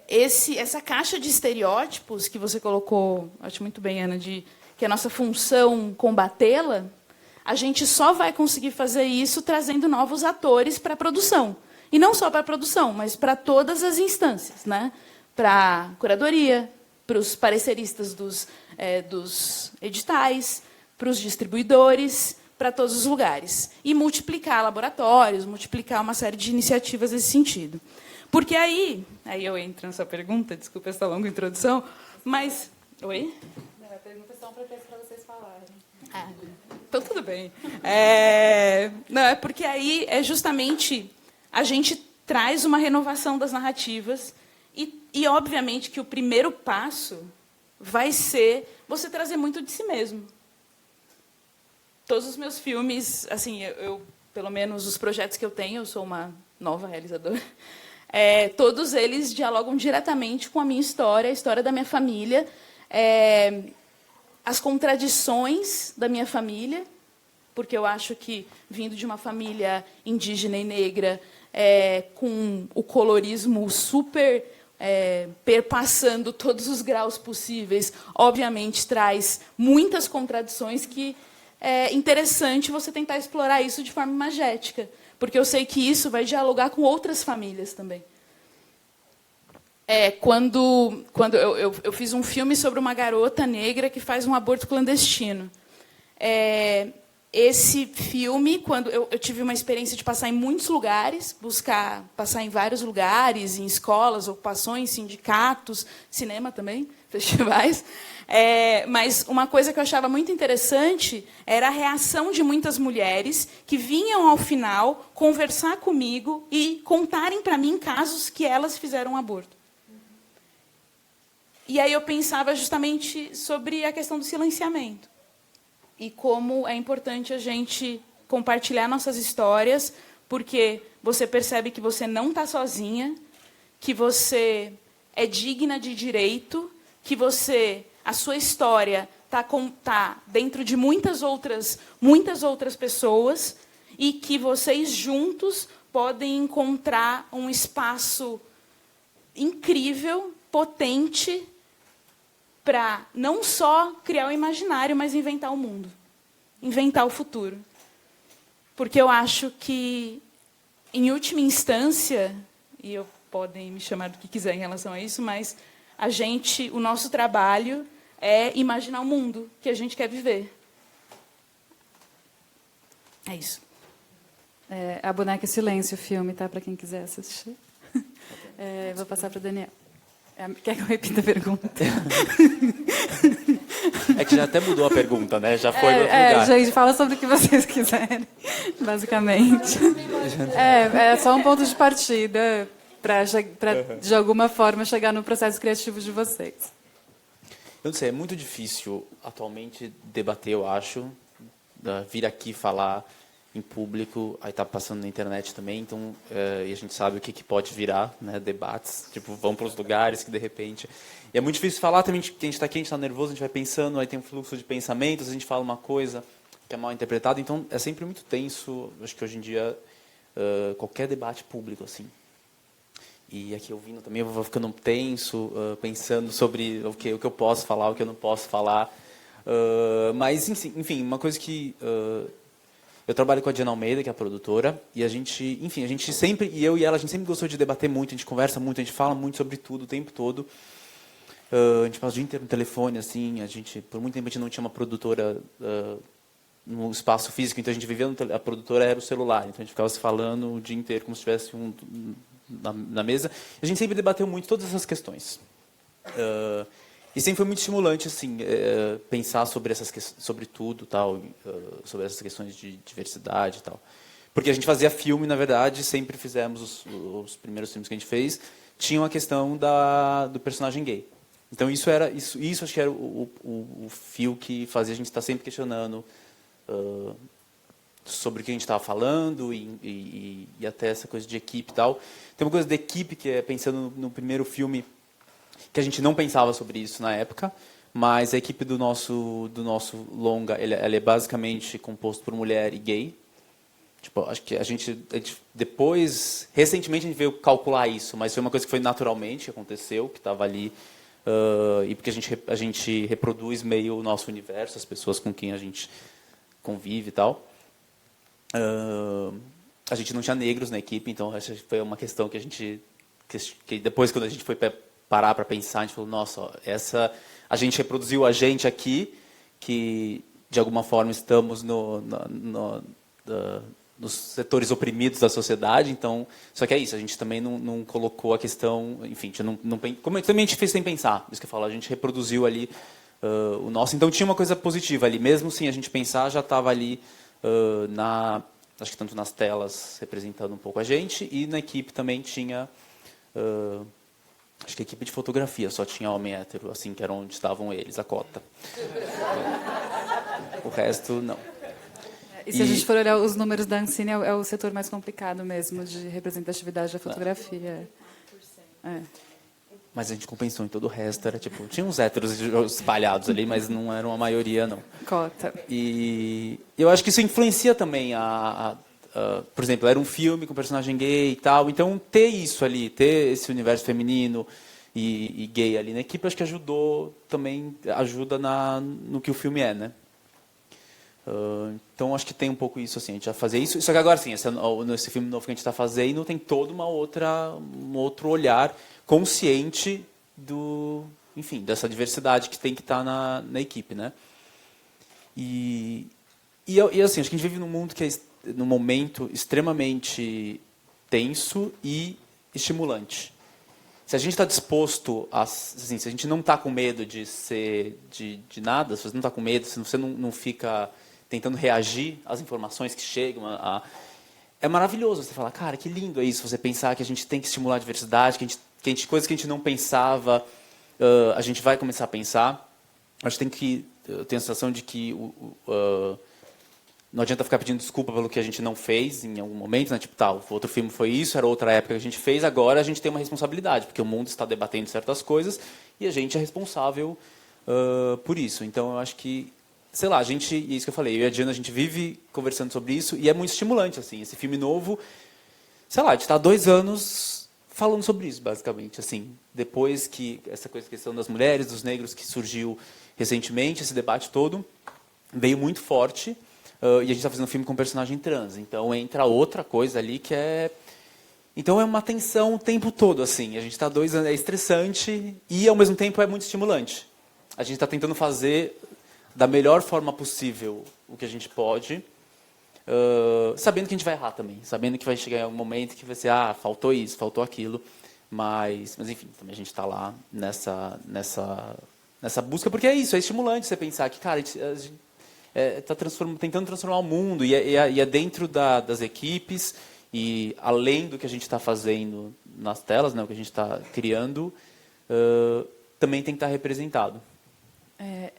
Speaker 7: essa caixa de estereótipos que você colocou, acho muito bem, Ana, de que é a nossa função combatê-la, a gente só vai conseguir fazer isso trazendo novos atores para a produção. E não só para a produção, mas para todas as instâncias, né? Para a curadoria, para os pareceristas dos editais, para os distribuidores, para todos os lugares. E multiplicar laboratórios, multiplicar uma série de iniciativas nesse sentido. Porque aí eu entro nessa pergunta, desculpa essa longa introdução, mas... Oi?
Speaker 5: Não, a pergunta é só um pretexto para vocês falarem.
Speaker 7: Então, tudo bem. Não, é porque aí é justamente... A gente traz uma renovação das narrativas e, obviamente, que o primeiro passo vai ser você trazer muito de si mesmo. Todos os meus filmes, assim, eu pelo menos os projetos que eu tenho, eu sou uma nova realizadora, todos eles dialogam diretamente com a minha história, a história da minha família, as contradições da minha família, porque eu acho que, vindo de uma família indígena e negra, com o colorismo super perpassando todos os graus possíveis, obviamente traz muitas contradições que é interessante você tentar explorar isso de forma imagética, porque eu sei que isso vai dialogar com outras famílias também. Quando eu fiz um filme sobre uma garota negra que faz um aborto clandestino. Esse filme, quando eu tive uma experiência de passar em muitos lugares, passar em vários lugares, em escolas, ocupações, sindicatos, cinema também, festivais. Mas uma coisa que eu achava muito interessante era a reação de muitas mulheres que vinham ao final conversar comigo e contarem para mim casos que elas fizeram um aborto. E aí eu pensava justamente sobre a questão do silenciamento. E como é importante a gente compartilhar nossas histórias, porque você percebe que você não está sozinha, que você é digna de direito, que a sua história está dentro de muitas outras pessoas, e que vocês juntos podem encontrar um espaço incrível, potente, para não só criar o imaginário, mas inventar o mundo, inventar o futuro. Porque eu acho que, em última instância, e podem me chamar do que quiser em relação a isso, mas o nosso trabalho é imaginar o mundo que a gente quer viver. É isso.
Speaker 5: A Boneca e Silêncio, o filme, tá? Para quem quiser assistir. Vou passar para o Daniel. Quer que eu repita a pergunta?
Speaker 8: É que já até mudou a pergunta, né? Já foi no outro lugar.
Speaker 5: Gente, fala sobre o que vocês quiserem, basicamente. É só um ponto de partida para, de alguma forma, chegar no processo criativo de vocês.
Speaker 8: Eu não sei, é muito difícil atualmente debater, eu acho, vir aqui falar em público, aí está passando na internet também, então e a gente sabe o que pode virar, né, debates, tipo, vão para os lugares que de repente... E é muito difícil falar também, que a gente está aqui, a gente está nervoso, a gente vai pensando, aí tem um fluxo de pensamentos, a gente fala uma coisa que é mal interpretada, então é sempre muito tenso, acho que hoje em dia, qualquer debate público, assim. E aqui ouvindo também, eu vou ficando tenso, pensando sobre o que eu posso falar, o que eu não posso falar, mas, enfim, uma coisa que... Eu trabalho com a Diana Almeida, que é a produtora, e a gente sempre, e eu e ela, a gente sempre gostou de debater muito, a gente conversa muito, a gente fala muito sobre tudo o tempo todo. A gente passa o dia inteiro no telefone, assim, por muito tempo a gente não tinha uma produtora no espaço físico, então a gente vivia a produtora era o celular, então a gente ficava se falando o dia inteiro, como se tivesse um na mesa. A gente sempre debateu muito todas essas questões. E sempre foi muito estimulante, assim, pensar sobre tudo, tal, sobre essas questões de diversidade e tal. Porque a gente fazia filme, na verdade, sempre fizemos os primeiros filmes que a gente fez, tinham a questão do personagem gay. Então isso acho que era o fio que fazia a gente estar sempre questionando sobre o que a gente estava falando e até essa coisa de equipe e tal. Tem uma coisa da equipe que é, pensando no primeiro filme, que a gente não pensava sobre isso na época, mas a equipe do nosso longa, ela é basicamente composto por mulher e gay. Tipo, acho que a gente depois, recentemente a gente veio calcular isso, mas foi uma coisa que foi naturalmente, que aconteceu, que estava ali, e porque a gente reproduz meio o nosso universo, as pessoas com quem a gente convive e tal. A gente não tinha negros na equipe, então acho que foi uma questão que que depois, quando a gente foi parar para pensar, a gente falou, nossa, a gente reproduziu a gente aqui, que de alguma forma estamos nos setores oprimidos da sociedade, então, só que é isso, a gente também não colocou a questão, enfim, como também a gente fez sem pensar, isso que eu falo, a gente reproduziu ali o nosso, então tinha uma coisa positiva ali, mesmo sem a gente pensar, já estava ali acho que tanto nas telas representando um pouco a gente, e na equipe também tinha... acho que a equipe de fotografia só tinha homem hétero, assim, que era onde estavam eles, a cota. O resto, não.
Speaker 5: E se a gente for olhar os números da Ancine, é o setor mais complicado mesmo de representatividade da fotografia.
Speaker 8: Mas a gente compensou em todo o resto. Era, tipo, tinha uns héteros espalhados ali, mas não eram a maioria, não.
Speaker 5: Cota.
Speaker 8: E eu acho que isso influencia também por exemplo, era um filme com personagem gay e tal, então ter isso ali, ter esse universo feminino e gay ali na equipe, acho que ajuda no que o filme é, né? Então acho que tem um pouco isso, assim, a gente vai fazer isso. Só que agora, assim, nesse filme novo que a gente está fazendo, tem todo um outro olhar consciente dessa diversidade que tem que estar na equipe, né? E assim, acho que a gente vive num mundo que é num momento extremamente tenso e estimulante. Se a gente está disposto assim, se a gente não está com medo de ser de nada, se você não está com medo, se você não fica tentando reagir às informações que chegam, é maravilhoso você falar, cara, que lindo é isso, você pensar que a gente tem que estimular a diversidade, coisas que a gente não pensava, a gente vai começar a pensar. Acho que eu tenho a sensação de que não adianta ficar pedindo desculpa pelo que a gente não fez em algum momento, né? Tipo, o outro filme foi isso, era outra época que a gente fez, agora a gente tem uma responsabilidade, porque o mundo está debatendo certas coisas e a gente é responsável por isso. Então, eu acho que, sei lá, e isso que eu falei, eu e a Diana, a gente vive conversando sobre isso e é muito estimulante, assim, esse filme novo, sei lá, a gente está há 2 anos falando sobre isso, basicamente, assim, depois que essa questão das mulheres, dos negros que surgiu recentemente, esse debate todo veio muito forte. E a gente está fazendo um filme com personagem trans, então entra outra coisa ali que é... Então é uma tensão o tempo todo, assim, a gente está 2 anos, é estressante e ao mesmo tempo é muito estimulante. A gente está tentando fazer da melhor forma possível o que a gente pode, sabendo que a gente vai errar também, sabendo que vai chegar um momento que vai ser, faltou isso, faltou aquilo, mas enfim, também a gente está lá nessa busca, porque é isso, é estimulante você pensar que, cara, a gente está tentando transformar o mundo e é dentro das equipes e além do que a gente está fazendo nas telas, né, o que a gente está criando, também tem que estar representado.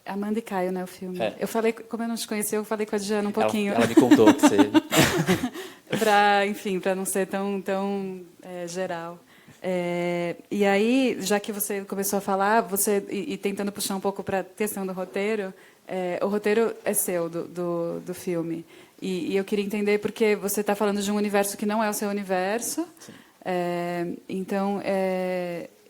Speaker 5: Amanda e Caio, né, o filme. Eu falei, como eu não te conheci, eu falei com a Diana um pouquinho.
Speaker 8: Ela me contou que você...
Speaker 5: para não ser tão geral. E aí, já que você começou a falar, e tentando puxar um pouco para a questão do roteiro, o roteiro é seu, do filme. E eu queria entender, porque você está falando de um universo que não é o seu universo. Então,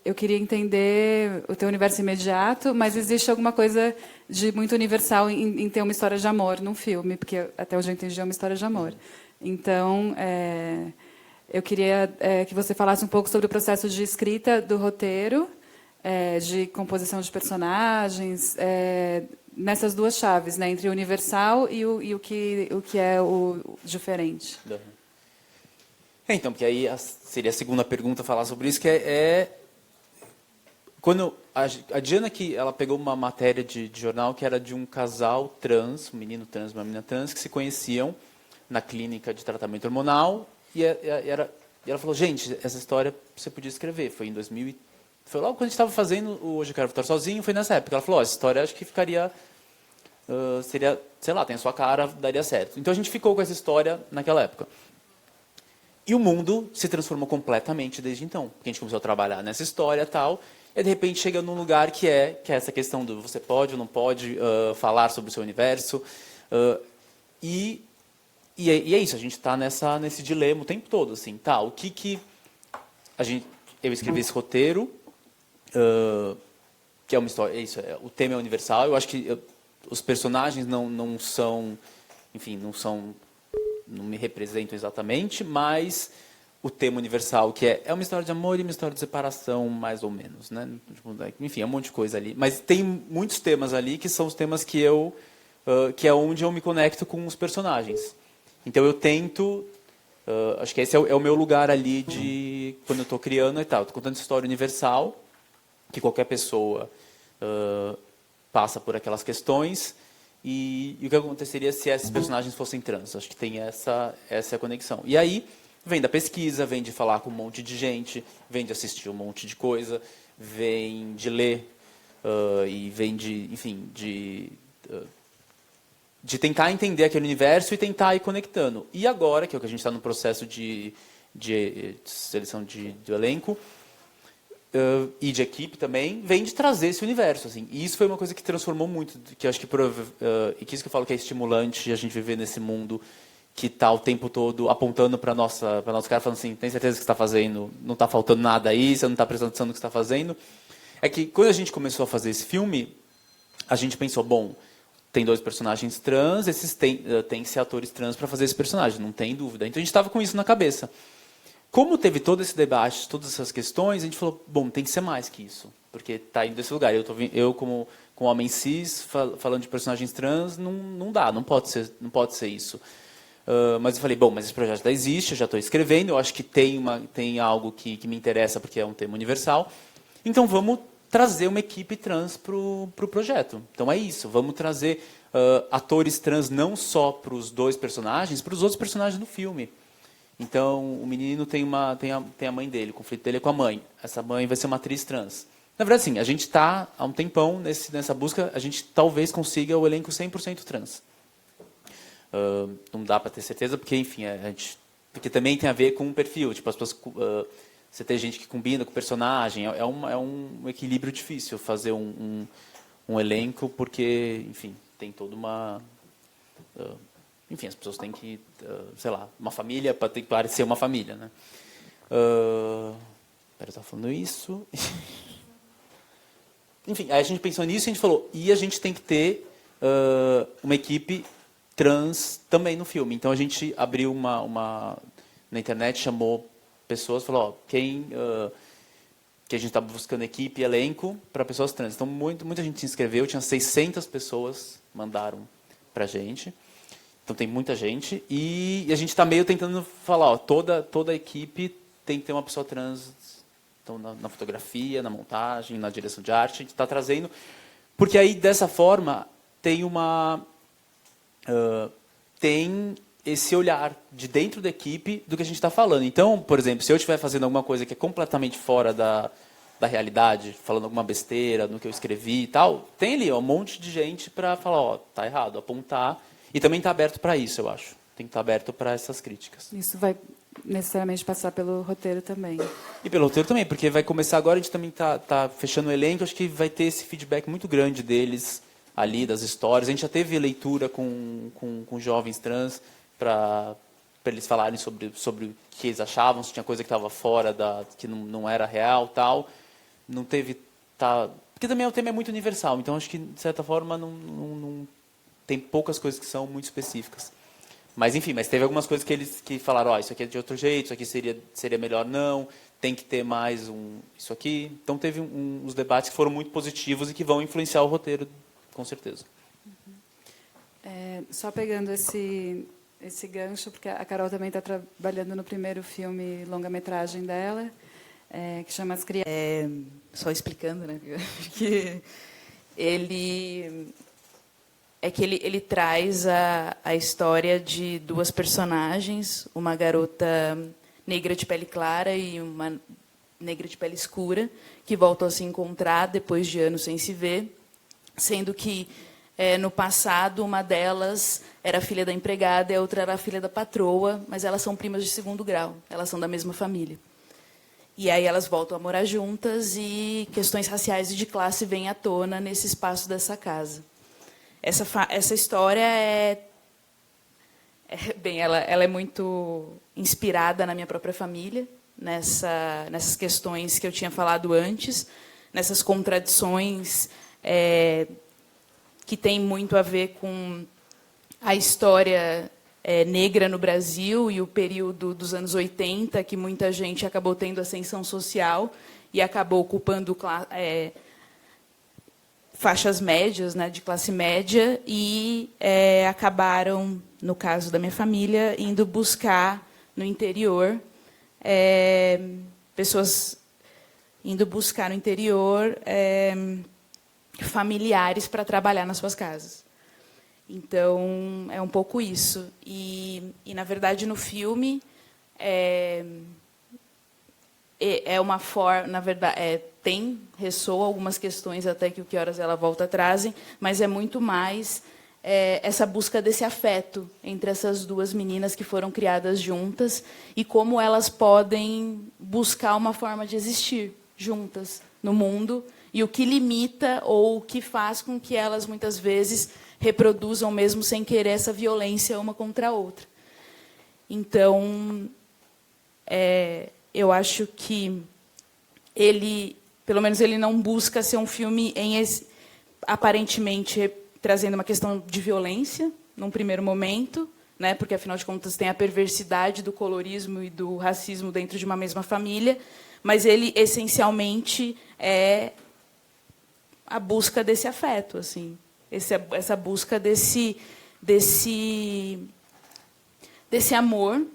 Speaker 5: eu queria entender o teu universo imediato, mas existe alguma coisa de muito universal em ter uma história de amor num filme, porque até onde eu entendi é uma história de amor. Então, eu queria que você falasse um pouco sobre o processo de escrita do roteiro, de composição de personagens, nessas 2 chaves, né, entre o universal e o que é o diferente.
Speaker 8: Então, porque aí seria a segunda pergunta falar sobre isso, que quando a Diana, ela pegou uma matéria de jornal que era de um casal trans, um menino trans, uma menina trans, que se conheciam na clínica de tratamento hormonal, e ela falou, gente, essa história você podia escrever. Foi em 2000, foi logo quando a gente estava fazendo o Hoje Eu Quero Votar Sozinho, foi nessa época. Ela falou, essa história acho que ficaria, seria, sei lá, tem a sua cara, daria certo. Então a gente ficou com essa história naquela época. E o mundo se transformou completamente desde então, porque a gente começou a trabalhar nessa história e tal, e de repente chega num lugar que é essa questão do você pode ou não pode falar sobre o seu universo, e é isso, a gente está nesse dilema o tempo todo, assim, o que eu escrevi esse roteiro, que é uma história, o tema é universal, eu acho que os personagens não são, enfim, não me representam exatamente, mas o tema universal, que é uma história de amor e uma história de separação, mais ou menos, né? Enfim, é um monte de coisa ali. Mas tem muitos temas ali que são os temas que é onde eu me conecto com os personagens. Então eu tento, acho que esse é o meu lugar ali de quando eu estou criando e tal. Estou contando essa história universal, que qualquer pessoa passa por aquelas questões. E o que aconteceria se esses personagens fossem trans? Acho que tem essa conexão. E aí vem da pesquisa, vem de falar com um monte de gente, vem de assistir um monte de coisa, vem de ler e vem de, enfim, de de tentar entender aquele universo e tentar ir conectando. E agora, que é o que a gente está no processo de seleção do elenco, e de equipe também, vem de trazer esse universo. Assim. E isso foi uma coisa que transformou muito, que eu acho que, e que isso que eu falo que é estimulante a gente viver nesse mundo que está o tempo todo apontando para nossa cara, falando assim, tem certeza que você está fazendo, não está faltando nada aí, você não está prestando atenção no que você está fazendo. É que quando a gente começou a fazer esse filme, a gente pensou, bom, tem 2 personagens trans, esses tem que ser atores trans para fazer esse personagem, não tem dúvida. Então a gente estava com isso na cabeça. Como teve todo esse debate, todas essas questões, a gente falou, bom, tem que ser mais que isso, porque está indo desse lugar. Eu como homem cis, falando de personagens trans, não dá, não pode ser isso. Mas eu falei, bom, mas esse projeto já existe, eu já estou escrevendo, eu acho que tem algo que me interessa, porque é um tema universal. Então vamos trazer uma equipe trans para o projeto. Então é isso, vamos trazer atores trans não só para os 2 personagens, para os outros personagens do filme. Então, o menino tem a mãe dele, o conflito dele é com a mãe. Essa mãe vai ser uma atriz trans. Na verdade, sim, a gente está há um tempão nessa busca, a gente talvez consiga o elenco 100% trans. Não dá para ter certeza, porque, enfim, porque também tem a ver com o perfil. Tipo, as pessoas, você tem gente que combina com o personagem, é um equilíbrio difícil fazer um elenco, porque, enfim, tem toda uma... Enfim, as pessoas têm que, sei lá, uma família para ter que parecer uma família, né? Eu estava falando isso. Enfim, aí a gente pensou nisso e a gente falou, e a gente tem que ter uma equipe trans também no filme. Então a gente abriu na internet, chamou pessoas, falou, que a gente estava buscando equipe e elenco para pessoas trans. Então muita gente se inscreveu, tinha 600 pessoas mandaram para a gente. Então tem muita gente e a gente está meio tentando falar, toda a equipe tem que ter uma pessoa trans, então na fotografia, na montagem, na direção de arte, a gente está trazendo, porque aí dessa forma tem esse olhar de dentro da equipe do que a gente está falando. Então, por exemplo, se eu estiver fazendo alguma coisa que é completamente fora da realidade, falando alguma besteira no que eu escrevi e tal, tem ali um monte de gente para falar, tá errado, apontar. E também está aberto para isso, eu acho. Tem que estar aberto para essas críticas.
Speaker 5: Isso vai necessariamente passar pelo roteiro também.
Speaker 8: E pelo roteiro também, porque vai começar agora, a gente também está fechando o elenco, acho que vai ter esse feedback muito grande deles ali, das histórias. A gente já teve leitura com jovens trans para eles falarem sobre o que eles achavam, se tinha coisa que estava fora, que não era real, tal. Não teve... Porque também o tema é muito universal, então acho que, de certa forma, não tem poucas coisas que são muito específicas. Mas, enfim, teve algumas coisas que eles falaram, isso aqui é de outro jeito, isso aqui seria melhor não, tem que ter mais isso aqui. Então, teve uns debates que foram muito positivos e que vão influenciar o roteiro, com certeza.
Speaker 5: Só pegando esse gancho, porque a Carol também está trabalhando no primeiro filme longa-metragem dela, que chama As Crianças.
Speaker 7: Só explicando, né? Que ele traz a história de 2 personagens, uma garota negra de pele clara e uma negra de pele escura, que voltam a se encontrar depois de anos sem se ver, sendo que no passado uma delas era filha da empregada e a outra era filha da patroa, mas elas são primas de 2º grau, elas são da mesma família. E aí elas voltam a morar juntas e questões raciais e de classe vêm à tona nesse espaço dessa casa. Essa história ela é muito inspirada na minha própria família, nessas questões que eu tinha falado antes, nessas contradições que tem muito a ver com a história negra no Brasil e o período dos anos 80, que muita gente acabou tendo ascensão social e acabou ocupando faixas médias, né, de classe média, e acabaram, no caso da minha família, indo buscar no interior, pessoas indo buscar no interior familiares para trabalhar nas suas casas. Então, é um pouco isso. E na verdade, no filme, uma forma, na verdade, ressoa algumas questões até que o Que Horas Ela Volta trazem, mas é muito mais essa busca desse afeto entre essas duas meninas que foram criadas juntas e como elas podem buscar uma forma de existir juntas no mundo e o que limita ou o que faz com que elas, muitas vezes, reproduzam, mesmo sem querer, essa violência uma contra a outra. Então, eu acho que ele, pelo menos, ele não busca ser um filme aparentemente trazendo uma questão de violência, num primeiro momento, né, porque, afinal de contas, tem a perversidade do colorismo e do racismo dentro de uma mesma família, mas ele, essencialmente, é a busca desse afeto, assim, essa busca desse amor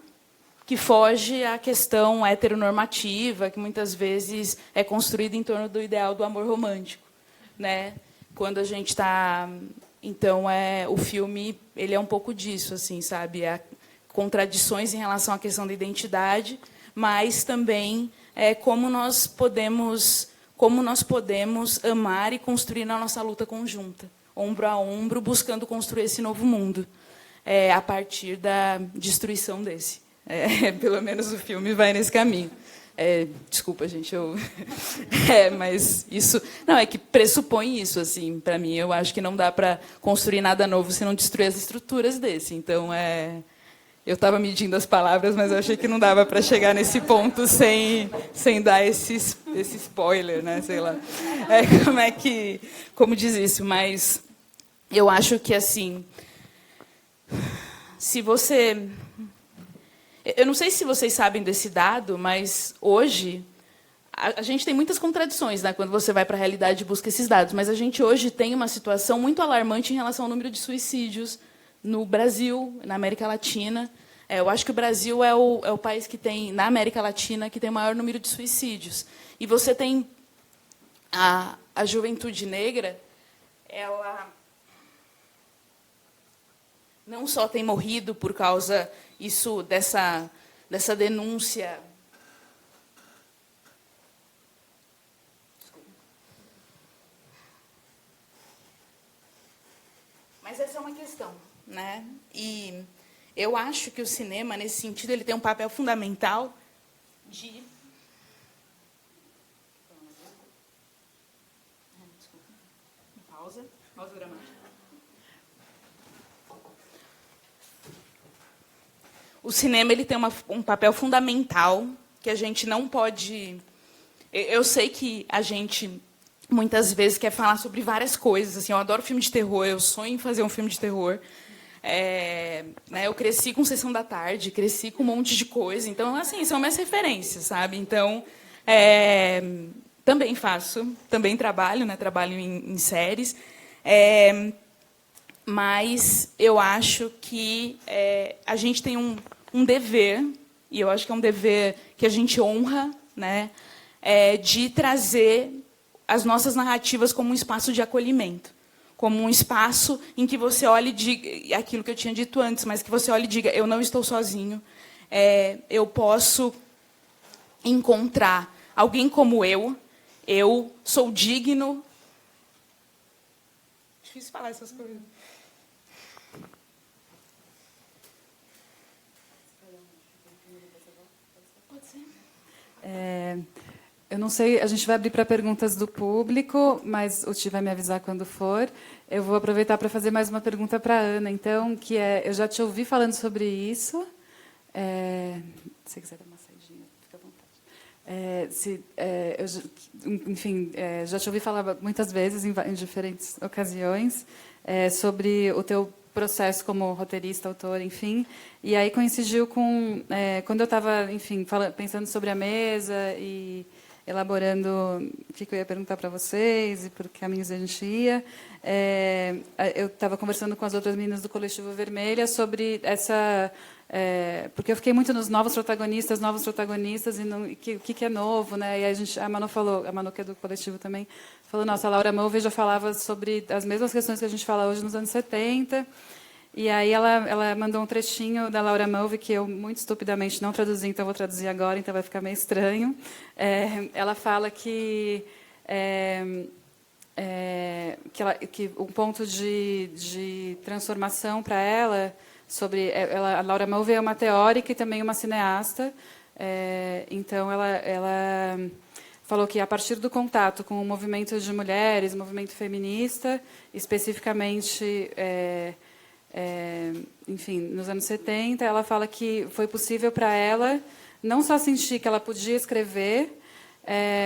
Speaker 7: que foge à questão heteronormativa, que muitas vezes é construída em torno do ideal do amor romântico, né? Quando a gente está, então, o filme, ele é um pouco disso, assim, sabe? Contradições em relação à questão da identidade, mas também como nós podemos amar e construir na nossa luta conjunta, ombro a ombro, buscando construir esse novo mundo, a partir da destruição desse. Pelo menos o filme vai nesse caminho. Desculpa, gente, mas isso não é que pressupõe isso, assim, para mim. Eu acho que não dá para construir nada novo se não destruir as estruturas desse. Então, eu estava medindo as palavras, mas eu achei que não dava para chegar nesse ponto sem dar esse spoiler, né? Sei lá, como diz isso. Mas eu acho que, assim, se você... Eu não sei se vocês sabem desse dado, mas hoje a gente tem muitas contradições, né, quando você vai para a realidade e busca esses dados, mas a gente hoje tem uma situação muito alarmante em relação ao número de suicídios no Brasil, na América Latina. Eu acho que o Brasil é o país que tem, na América Latina, que tem o maior número de suicídios. E você tem a juventude negra, ela não só tem morrido por causa dessa denúncia. Mas essa é uma questão, né? E eu acho que o cinema, nesse sentido, ele tem um papel fundamental de... Pausa dramática. O cinema, ele tem um papel fundamental que a gente não pode... Eu sei que a gente, muitas vezes, quer falar sobre várias coisas. Assim, eu adoro filme de terror, eu sonho em fazer um filme de terror. Né, eu cresci com Sessão da Tarde, cresci com um monte de coisa. Então, assim, são minhas referências, sabe? Então, também também trabalho, né? Trabalho em séries. Mas eu acho que a gente tem um dever, e eu acho que é um dever que a gente honra, né, de trazer as nossas narrativas como um espaço de acolhimento, como um espaço em que você olhe e diga aquilo que eu tinha dito antes, mas que você olhe e diga, eu não estou sozinho, eu posso encontrar alguém como eu sou digno... Difícil falar essas coisas.
Speaker 5: Eu não sei, a gente vai abrir para perguntas do público, mas o Ti vai me avisar quando for. Eu vou aproveitar para fazer mais uma pergunta para a Ana, então, que eu já te ouvi falando sobre isso. Se você quiser dar uma saidinha, fica à vontade. Já te ouvi falar muitas vezes, em diferentes ocasiões, sobre o teu processo como roteirista, autor, enfim. E aí coincidiu com... quando eu estava, enfim, pensando sobre a mesa e elaborando o que eu ia perguntar para vocês e por que caminhos a gente ia, eu estava conversando com as outras meninas do Coletivo Vermelha sobre essa... porque eu fiquei muito nos novos protagonistas e o que é novo, né? E a Manu falou, a Manu que é do coletivo também, falou, nossa, a Laura Mulvey já falava sobre as mesmas questões que a gente fala hoje nos anos 70. E aí ela mandou um trechinho da Laura Mulvey que eu muito estupidamente não traduzi, então vou traduzir agora, então vai ficar meio estranho. Ela fala que que um ponto de transformação para ela a Laura Mulvey é uma teórica e também uma cineasta. Então ela falou que a partir do contato com o movimento de mulheres, movimento feminista, especificamente, enfim, nos anos 70, ela fala que foi possível para ela não só sentir que ela podia escrever,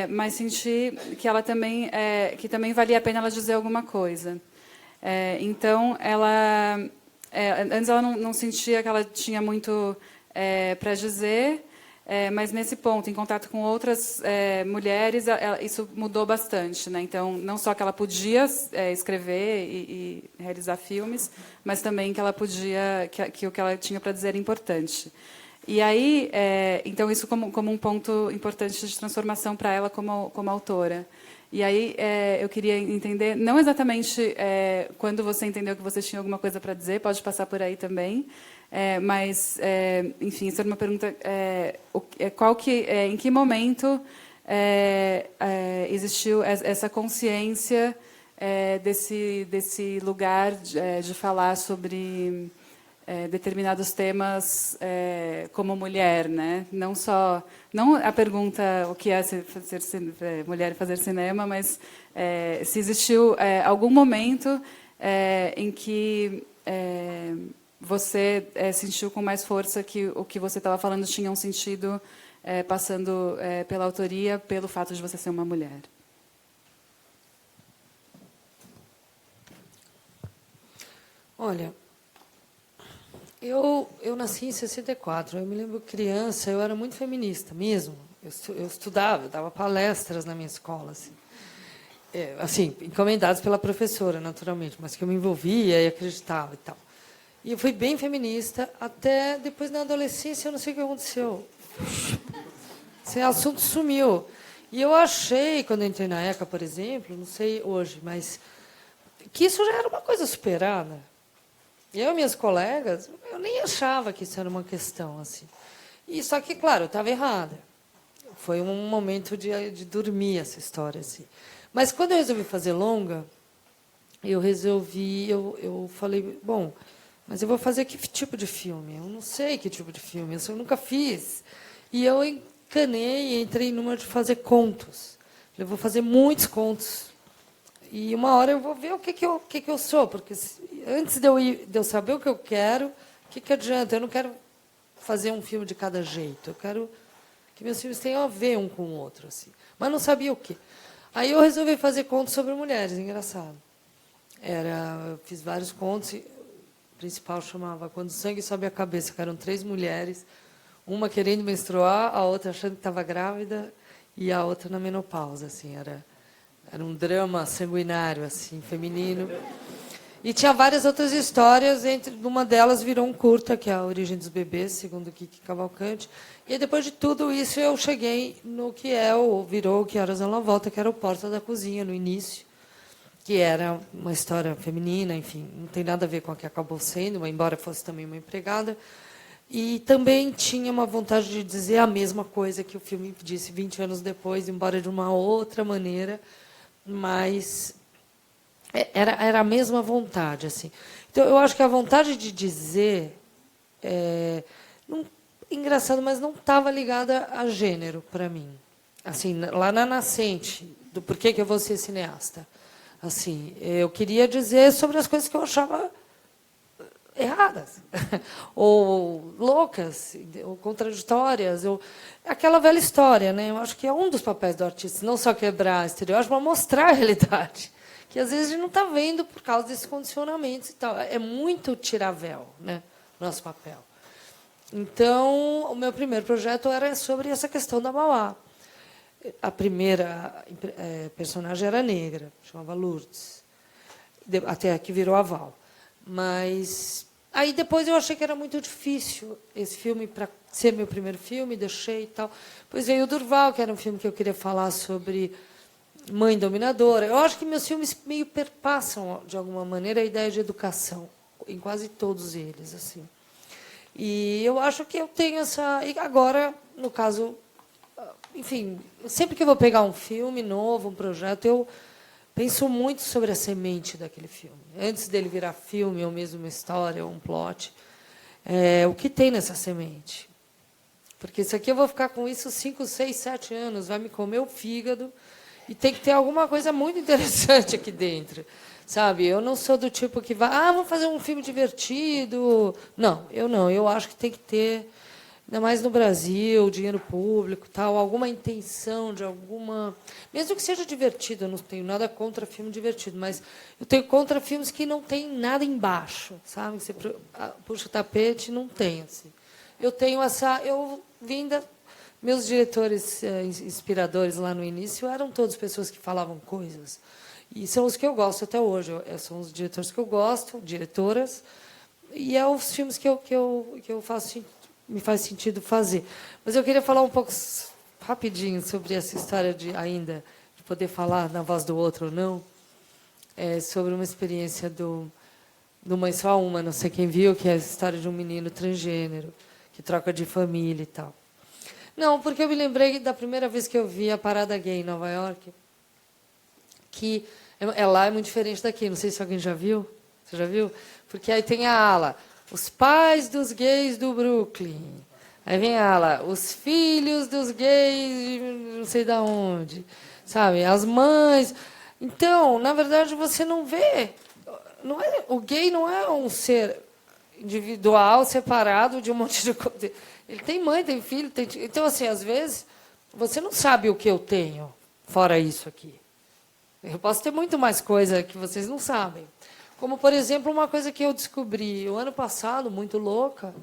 Speaker 5: mas sentir que ela também que também valia a pena ela dizer alguma coisa. Então ela antes ela não sentia que ela tinha muito para dizer. Mas nesse ponto, em contato com outras mulheres, isso mudou bastante, né? Então, não só que ela podia escrever e realizar filmes, mas também que ela podia que o que ela tinha para dizer era importante. E aí, então isso como um ponto importante de transformação para ela como autora. E aí eu queria entender, não exatamente quando você entendeu que você tinha alguma coisa para dizer, pode passar por aí também. Mas, enfim, isso era uma pergunta. Em que momento existiu essa consciência desse lugar de falar sobre determinados temas como mulher, né? Não a pergunta o que é ser mulher e fazer cinema, mas se existiu algum momento em que você sentiu com mais força que o que você estava falando tinha um sentido passando pela autoria, pelo fato de você ser uma mulher.
Speaker 6: Olha, eu nasci em 64. Eu me lembro criança, eu era muito feminista mesmo. Eu estudava, eu dava palestras na minha escola, assim, encomendadas pela professora, naturalmente, mas que eu me envolvia e acreditava e tal. E eu fui bem feminista até depois, na adolescência, eu não sei o que aconteceu. Esse assunto sumiu. E eu achei, quando eu entrei na ECA, por exemplo, não sei hoje, mas que isso já era uma coisa superada. Eu e minhas colegas, eu nem achava que isso era uma questão assim. E só que, claro, eu estava errada. Foi um momento de dormir essa história assim. Mas quando eu resolvi fazer longa, eu falei, bom, mas eu vou fazer que tipo de filme? Eu não sei que tipo de filme, eu nunca fiz. E eu encanei e entrei numa de fazer contos. Eu vou fazer muitos contos. E uma hora eu vou ver o que eu sou, porque antes de eu saber o que eu quero, o que adianta? Eu não quero fazer um filme de cada jeito. Eu quero que meus filmes tenham a ver um com o outro, assim. Mas não sabia o quê. Aí eu resolvi fazer contos sobre mulheres, engraçado. Eu fiz vários contos. O principal chamava Quando o Sangue Sobe a Cabeça, que eram 3 mulheres, uma querendo menstruar, a outra achando que estava grávida e a outra na menopausa, assim, era um drama sanguinário, assim, feminino. E tinha várias outras histórias, uma delas virou um curta, que é A Origem dos Bebês, segundo Kiki Cavalcante. E aí, depois de tudo isso, eu cheguei no que virou Que Horas Ela Volta, que era o Porta da Cozinha, no início, que era uma história feminina, enfim, não tem nada a ver com a que acabou sendo, embora fosse também uma empregada. E também tinha uma vontade de dizer a mesma coisa que o filme disse 20 anos depois, embora de uma outra maneira, mas era a mesma vontade, assim. Então, eu acho que a vontade de dizer, engraçado, mas não estava ligada a gênero para mim. Assim, lá na nascente do porquê que eu vou ser cineasta. Assim, eu queria dizer sobre as coisas que eu achava erradas, ou loucas, ou contraditórias, ou aquela velha história, né? Eu acho que é um dos papéis do artista, não só quebrar estereótipos, mas mostrar a realidade, que às vezes a gente não está vendo por causa desses condicionamentos e tal. É muito tirar véu, né? Nosso papel. Então, o meu primeiro projeto era sobre essa questão da Mauá. A primeira personagem era negra, chamava Lourdes, até que virou a Val. Mas aí depois eu achei que era muito difícil esse filme para ser meu primeiro filme, deixei e tal. Depois veio o Durval, que era um filme que eu queria falar sobre mãe dominadora. Eu acho que meus filmes meio perpassam, de alguma maneira, a ideia de educação, em quase todos eles, assim. E eu acho que eu tenho essa... E agora, no caso... Enfim, sempre que eu vou pegar um filme novo, um projeto, penso muito sobre a semente daquele filme. Antes dele virar filme, ou mesmo uma história, ou um plot, o que tem nessa semente? Porque isso aqui eu vou ficar com isso 5, 6, 7 anos, vai me comer o fígado, e tem que ter alguma coisa muito interessante aqui dentro. Sabe? Eu não sou do tipo que vai, vamos fazer um filme divertido. Não. Eu acho que tem que ter, ainda mais no Brasil, dinheiro público, tal, alguma intenção de alguma... Mesmo que seja divertido, eu não tenho nada contra filme divertido, mas eu tenho contra filmes que não tem nada embaixo, sabe? Você puxa o tapete, não tem. Assim. Eu tenho essa... Meus diretores inspiradores lá no início eram todos pessoas que falavam coisas. E são os que eu gosto até hoje. São os diretores que eu gosto, diretoras, e é os filmes que eu faço, me faz sentido fazer. Mas eu queria falar um pouco rapidinho sobre essa história de poder falar na voz do outro ou não, sobre uma experiência do Mãe Só Uma, não sei quem viu, que é a história de um menino transgênero que troca de família e tal. Não, porque eu me lembrei da primeira vez que eu vi a Parada Gay em Nova York, que lá é muito diferente daqui. Não sei se alguém já viu. Você já viu? Porque aí tem a ala, os pais dos gays do Brooklyn. Aí vem a ala, os filhos dos gays de não sei de onde. Sabe? As mães. Então, na verdade, você não vê... o gay não é um ser individual, separado de um monte de coisa. Ele tem mãe, tem filho. Então, assim, às vezes, você não sabe o que eu tenho, fora isso aqui. Eu posso ter muito mais coisa que vocês não sabem. Como, por exemplo, uma coisa que eu descobri o ano passado, muito louca,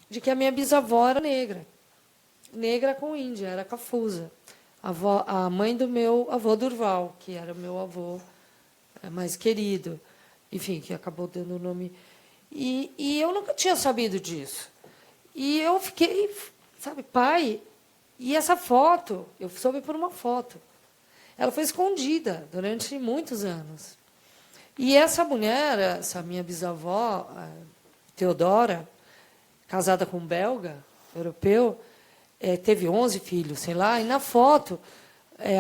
Speaker 6: de que a minha bisavó era negra. Negra com índia, era cafusa. A mãe do meu avô Durval, que era meu avô mais querido. Enfim, que acabou dando o nome... E eu nunca tinha sabido disso. E eu fiquei, sabe, pai... E essa foto, eu soube por uma foto. Ela foi escondida durante muitos anos. E essa mulher, essa minha bisavó, Teodora, casada com um belga, europeu, teve 11 filhos, sei lá, e na foto,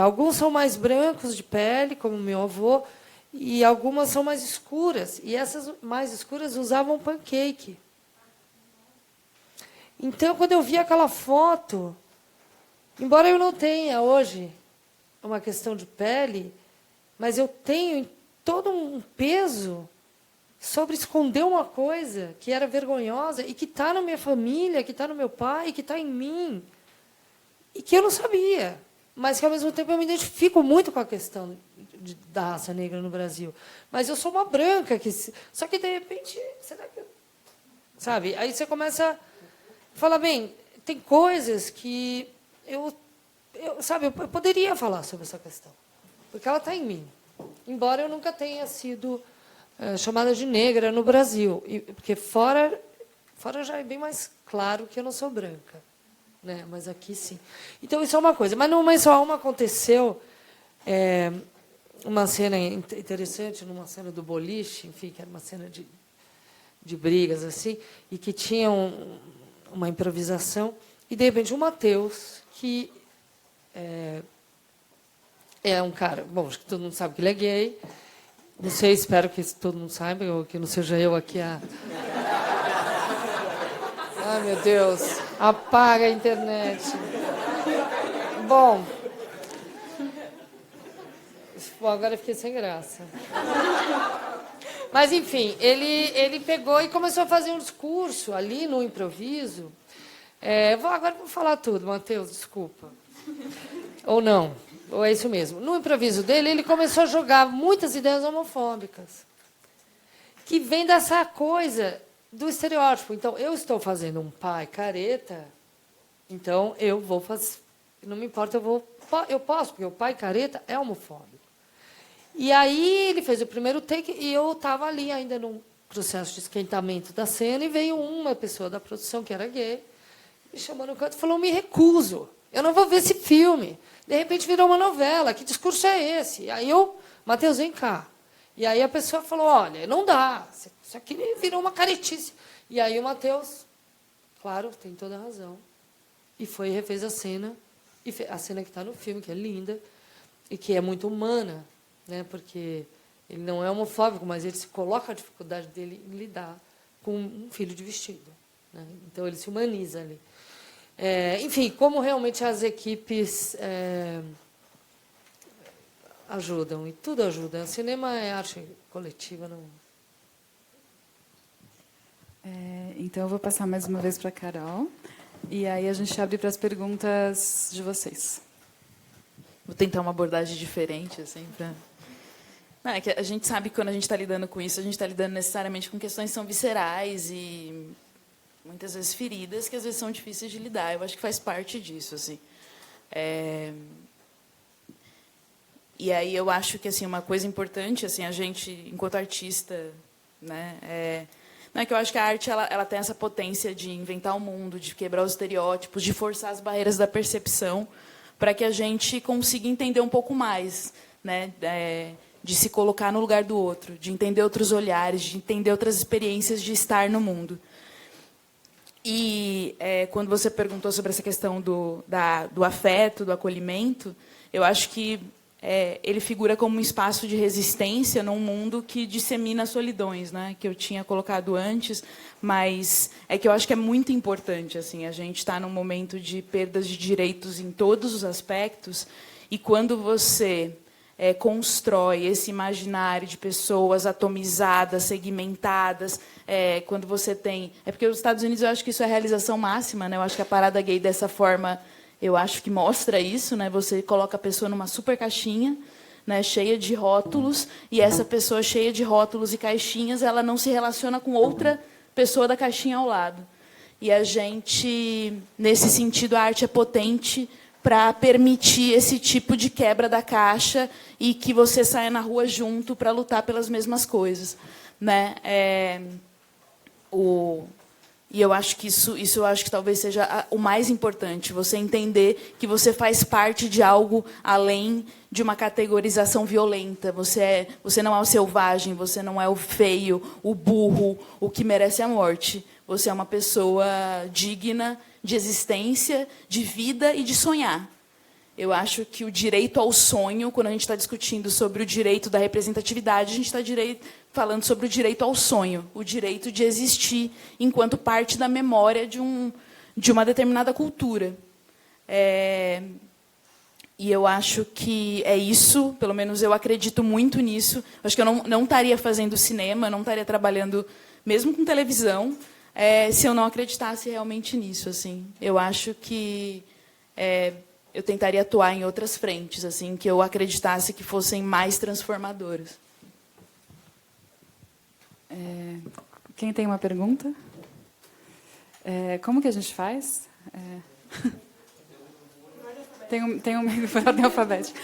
Speaker 6: alguns são mais brancos de pele, como meu avô, e algumas são mais escuras. E essas mais escuras usavam pancake. Então, quando eu vi aquela foto, embora eu não tenha hoje uma questão de pele, mas eu tenho todo um peso sobre esconder uma coisa que era vergonhosa e que está na minha família, que está no meu pai, que está em mim, e que eu não sabia, mas que, ao mesmo tempo, eu me identifico muito com a questão da raça negra no Brasil. Mas eu sou uma branca, só que, de repente, será que... Sabe? Aí você começa a falar, bem, tem coisas que eu poderia falar sobre essa questão, porque ela está em mim, embora eu nunca tenha sido chamada de negra no Brasil, porque fora já é bem mais claro que eu não sou branca, né? Mas aqui sim. Então isso é uma coisa. Mas no Mãe Só Uma aconteceu uma cena interessante, numa cena do boliche, enfim, que era uma cena de brigas assim, e que tinha uma improvisação, e de repente o Matheus, que é um cara... Bom, acho que todo mundo sabe que ele é gay. Não sei, espero que todo mundo saiba, ou que não seja eu aqui a... Ai, meu Deus. Apaga a internet. Bom, agora eu fiquei sem graça. Mas, enfim, ele pegou e começou a fazer um discurso ali no improviso. Agora eu vou falar tudo, Matheus, desculpa. Ou não, ou é isso mesmo. No improviso dele, ele começou a jogar muitas ideias homofóbicas, que vem dessa coisa do estereótipo. Então, eu estou fazendo um pai careta, então eu vou fazer... Não me importa, eu posso, porque o pai careta é homofóbico. E aí ele fez o primeiro take e eu estava ali ainda num processo de esquentamento da cena, e veio uma pessoa da produção, que era gay, me chamou no canto e falou, me recuso. Eu não vou ver esse filme. De repente virou uma novela. Que discurso é esse? Aí Matheus, vem cá. E aí a pessoa falou, olha, não dá. Isso aqui virou uma caretice. E aí o Matheus, claro, tem toda a razão. E foi e refez a cena. E a cena que está no filme, que é linda, e que é muito humana, né? Porque ele não é homofóbico, mas ele se coloca a dificuldade dele em lidar com um filho de vestido, né? Então, ele se humaniza ali. Enfim, como realmente as equipes ajudam, e tudo ajuda. O cinema é arte coletiva, não...
Speaker 5: Então, eu vou passar mais uma vez para a Carol. E aí a gente abre para as perguntas de vocês.
Speaker 7: Vou tentar uma abordagem diferente, assim, para... Não, é que a gente sabe que quando a gente está lidando com isso, a gente está lidando necessariamente com questões que são viscerais e muitas vezes feridas, que às vezes são difíceis de lidar. Eu acho que faz parte disso, assim. E aí eu acho que assim uma coisa importante, assim, a gente enquanto artista, né, não é que eu acho que a arte ela tem essa potência de inventar o mundo, de quebrar os estereótipos, de forçar as barreiras da percepção, para que a gente consiga entender um pouco mais, né, de se colocar no lugar do outro, de entender outros olhares, de entender outras experiências de estar no mundo. E quando você perguntou sobre essa questão do afeto, do acolhimento, eu acho que ele figura como um espaço de resistência num mundo que dissemina solidões, né, que eu tinha colocado antes, mas que eu acho que é muito importante, assim, a gente está num momento de perdas de direitos em todos os aspectos, e quando você constrói esse imaginário de pessoas atomizadas, segmentadas, quando você tem... porque os Estados Unidos, eu acho que isso é a realização máxima, né, eu acho que a parada gay dessa forma... Eu acho que mostra isso, né? Você coloca a pessoa numa super caixinha, né, cheia de rótulos, e essa pessoa cheia de rótulos e caixinhas, ela não se relaciona com outra pessoa da caixinha ao lado. E a gente, nesse sentido, a arte é potente para permitir esse tipo de quebra da caixa e que você saia na rua junto para lutar pelas mesmas coisas, né? E eu acho que isso eu acho que talvez seja o mais importante, você entender que você faz parte de algo além de uma categorização violenta. Você não é o selvagem, você não é o feio, o burro, o que merece a morte. Você é uma pessoa digna de existência, de vida e de sonhar. Eu acho que o direito ao sonho, quando a gente está discutindo sobre o direito da representatividade, a gente está falando sobre o direito ao sonho, o direito de existir enquanto parte da memória de uma determinada cultura. E eu acho que é isso, pelo menos eu acredito muito nisso. Acho que eu não estaria fazendo cinema, não estaria trabalhando, mesmo com televisão, se eu não acreditasse realmente nisso. Assim. Eu acho que... eu tentaria atuar em outras frentes, assim, que eu acreditasse que fossem mais transformadoras.
Speaker 5: Quem tem uma pergunta? Como que a gente faz? Tem um meio por ordem alfabética.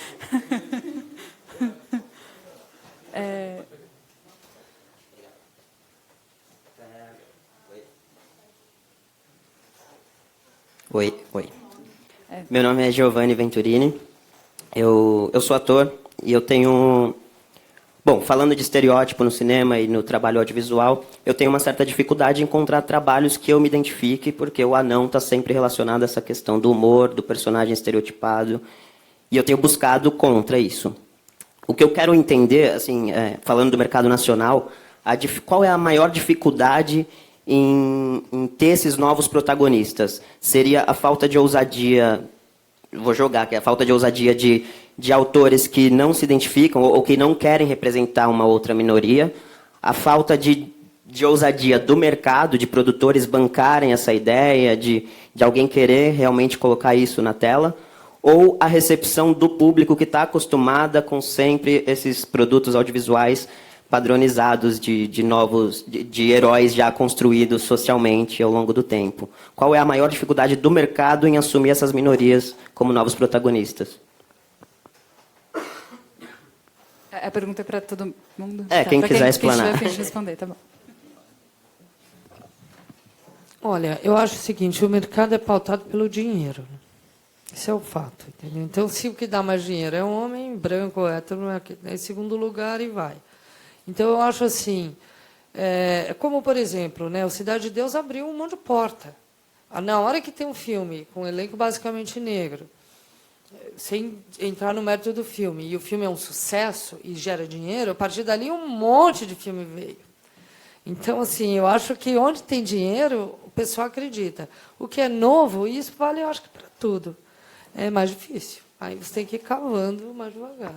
Speaker 9: Oi. Meu nome é Giovanni Venturini, eu sou ator e eu tenho... Bom, falando de estereótipo no cinema e no trabalho audiovisual, eu tenho uma certa dificuldade em encontrar trabalhos que eu me identifique, porque o anão está sempre relacionado a essa questão do humor, do personagem estereotipado, e eu tenho buscado contra isso. O que eu quero entender, assim, falando do mercado nacional, qual é a maior dificuldade em ter esses novos protagonistas? Seria a falta de ousadia, vou jogar aqui, a falta de ousadia de autores que não se identificam ou que não querem representar uma outra minoria, a falta de ousadia do mercado, de produtores bancarem essa ideia, de alguém querer realmente colocar isso na tela, ou a recepção do público que está acostumada com sempre esses produtos audiovisuais padronizados de heróis já construídos socialmente ao longo do tempo. Qual é a maior dificuldade do mercado em assumir essas minorias como novos protagonistas?
Speaker 5: A pergunta é para todo mundo?
Speaker 9: Quem quiser explanar.
Speaker 5: Quem responder, tá bom.
Speaker 6: Olha, eu acho o seguinte, o mercado é pautado pelo dinheiro. Esse é o fato, entendeu? Então, se o que dá mais dinheiro é um homem branco, hétero, em segundo lugar e vai. Então, eu acho assim, como, por exemplo, né, o Cidade de Deus abriu um monte de porta. Na hora que tem um filme com um elenco basicamente negro, sem entrar no mérito do filme, e o filme é um sucesso e gera dinheiro, a partir dali um monte de filme veio. Então, assim, eu acho que onde tem dinheiro, o pessoal acredita. O que é novo, isso vale, eu acho que para tudo. É mais difícil. Aí você tem que ir cavando mais devagar.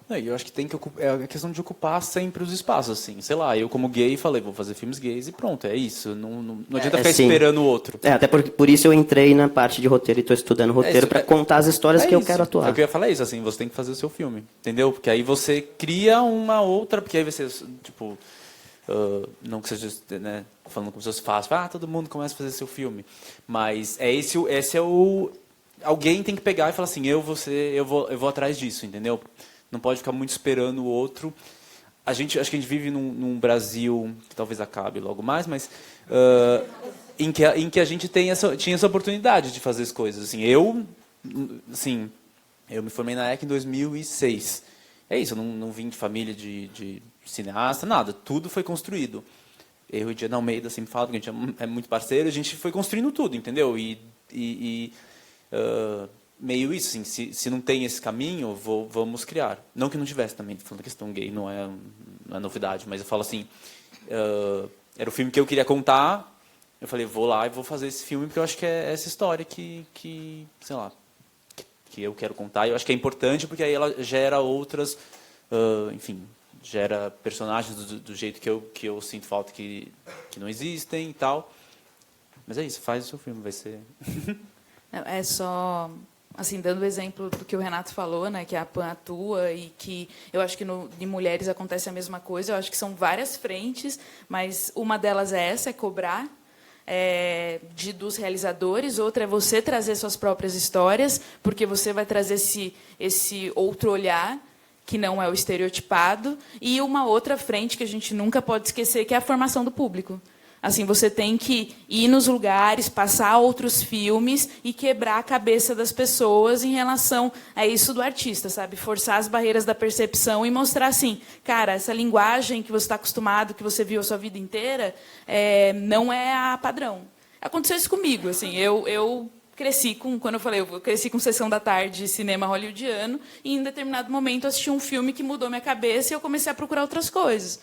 Speaker 8: Não, e eu acho que tem que é a questão de ocupar sempre os espaços, assim. Sei lá, eu como gay falei, vou fazer filmes gays e pronto, é isso. Não adianta ficar esperando o outro.
Speaker 9: Até por isso eu entrei na parte de roteiro e estou estudando roteiro para contar as histórias que eu quero atuar.
Speaker 8: É o que eu ia falar isso, assim, você tem que fazer o seu filme, entendeu? Porque aí você cria uma outra, porque aí você, tipo, não que seja, né, falando como se fosse fácil, todo mundo começa a fazer seu filme. Mas esse é o... Alguém tem que pegar e falar assim, eu vou atrás disso, entendeu? Não pode ficar muito esperando o outro. Acho que a gente vive num Brasil que talvez acabe logo mais, mas em que a gente tinha essa oportunidade de fazer as coisas. Assim, eu me formei na ECA em 2006. É isso, eu não vim de família de cineasta, nada. Tudo foi construído. Eu e Diana Almeida sempre falam que a gente é muito parceiro, a gente foi construindo tudo, entendeu? Meio isso, assim, se não tem esse caminho, vamos criar. Não que não tivesse também, falando da questão gay, não é novidade, mas eu falo assim, era o filme que eu queria contar, eu falei, vou lá e vou fazer esse filme, porque eu acho que é essa história que sei lá, que eu quero contar, e eu acho que é importante, porque aí ela gera outras, enfim, gera personagens do jeito que eu sinto falta que não existem e tal. Mas é isso, faz o seu filme, vai ser...
Speaker 7: É só, assim, dando o exemplo do que o Renato falou, né, que a PAN atua e que eu acho que de mulheres acontece a mesma coisa. Eu acho que são várias frentes, mas uma delas é essa, é cobrar dos realizadores. Outra é você trazer suas próprias histórias, porque você vai trazer esse outro olhar, que não é o estereotipado. E uma outra frente que a gente nunca pode esquecer, que é a formação do público. Assim, você tem que ir nos lugares, passar outros filmes e quebrar a cabeça das pessoas em relação a isso do artista, sabe? Forçar as barreiras da percepção e mostrar assim, cara, essa linguagem que você está acostumado, que você viu a sua vida inteira, não é a padrão. Aconteceu isso comigo, assim, eu cresci quando eu cresci com Sessão da Tarde, cinema hollywoodiano, e em determinado momento eu assisti um filme que mudou minha cabeça e eu comecei a procurar outras coisas.